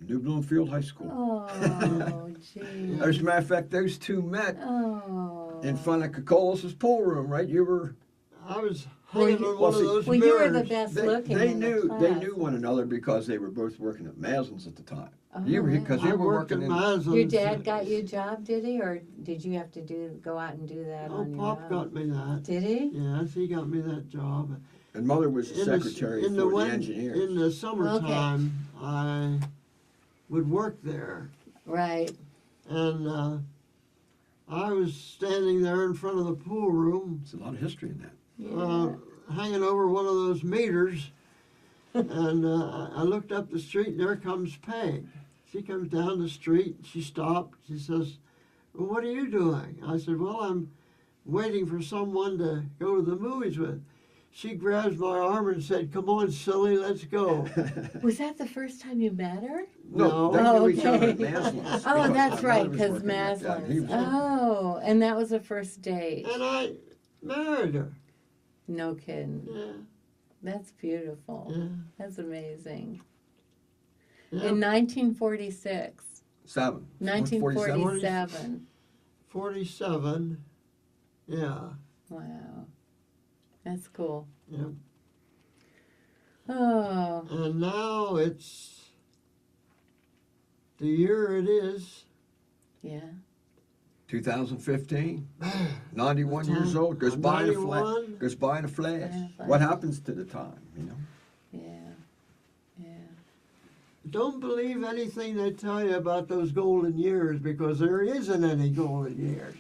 New Bloomfield High School. Oh, gee. As a matter of fact, those two met Oh. in front of Cocolus's pool room, right? You were. I was Well, hanging you- on one of well, those Well, mirrors. you were the best looking They in the knew class. one another because they were both working at Maslin's at the time. Oh, Because I you were worked working at in. Maslin's. Your dad got you a job, did he, or did you have to go out and do that Oh, on your Pop own? got me that. Did he? Yes, he got me that job. And Mother was the secretary for the In engineers. the summertime, I would work there, Right. and I was standing there in front of the pool room, There's a lot of history in that. Yeah. hanging over one of those meters, and I looked up the street, and there comes Peg. She comes down the street. She stopped. She says, "Well, what are you doing?" I said, "Well, I'm waiting for someone to go to the movies with." She grabs my arm and said, "Come on, silly, let's go." Was that the first time you met her? No, they Oh, knew each other at okay. Maslin's. Oh, because that's my right, mother was because working at that, and he Maslin's. was- Oh, and that was the first date. And I married her. No kidding. Yeah, That's beautiful. yeah, That's amazing. yeah. In 1946. 1947. 47. Yeah, Wow. That's cool. yeah. Oh, And now it's the year it is. yeah. 2015. 91 years old. Goes by in a flash. 91. Goes by in a flash. Yeah, flash. What happens to the time, you know? Yeah. Yeah. Don't believe anything they tell you about those golden years, because there isn't any golden years.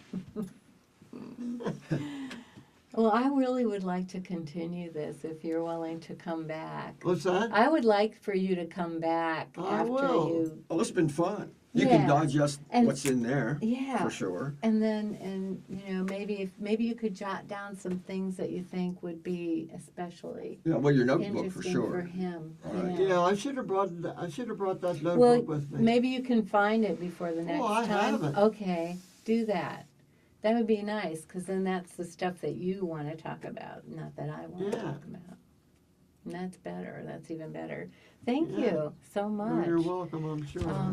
Well, I really would like to continue this if you're willing to come back. What's that? I would like for you to come back I after will. you. Well, it's been fun. You Yeah. can digest And- what's in there, Yeah. for sure. And then, maybe you could jot down some things that you think would be especially Yeah, well, your notebook interesting for for sure. him. All right. Yeah, I should have brought that notebook Well, with me. maybe you can find it before the next I time. have it. Okay, do that. That would be nice, because then that's the stuff that you want to talk about, not that I want to Yeah. talk about. And that's better. That's even better. Thank Yeah. you so much. You're welcome, I'm sure.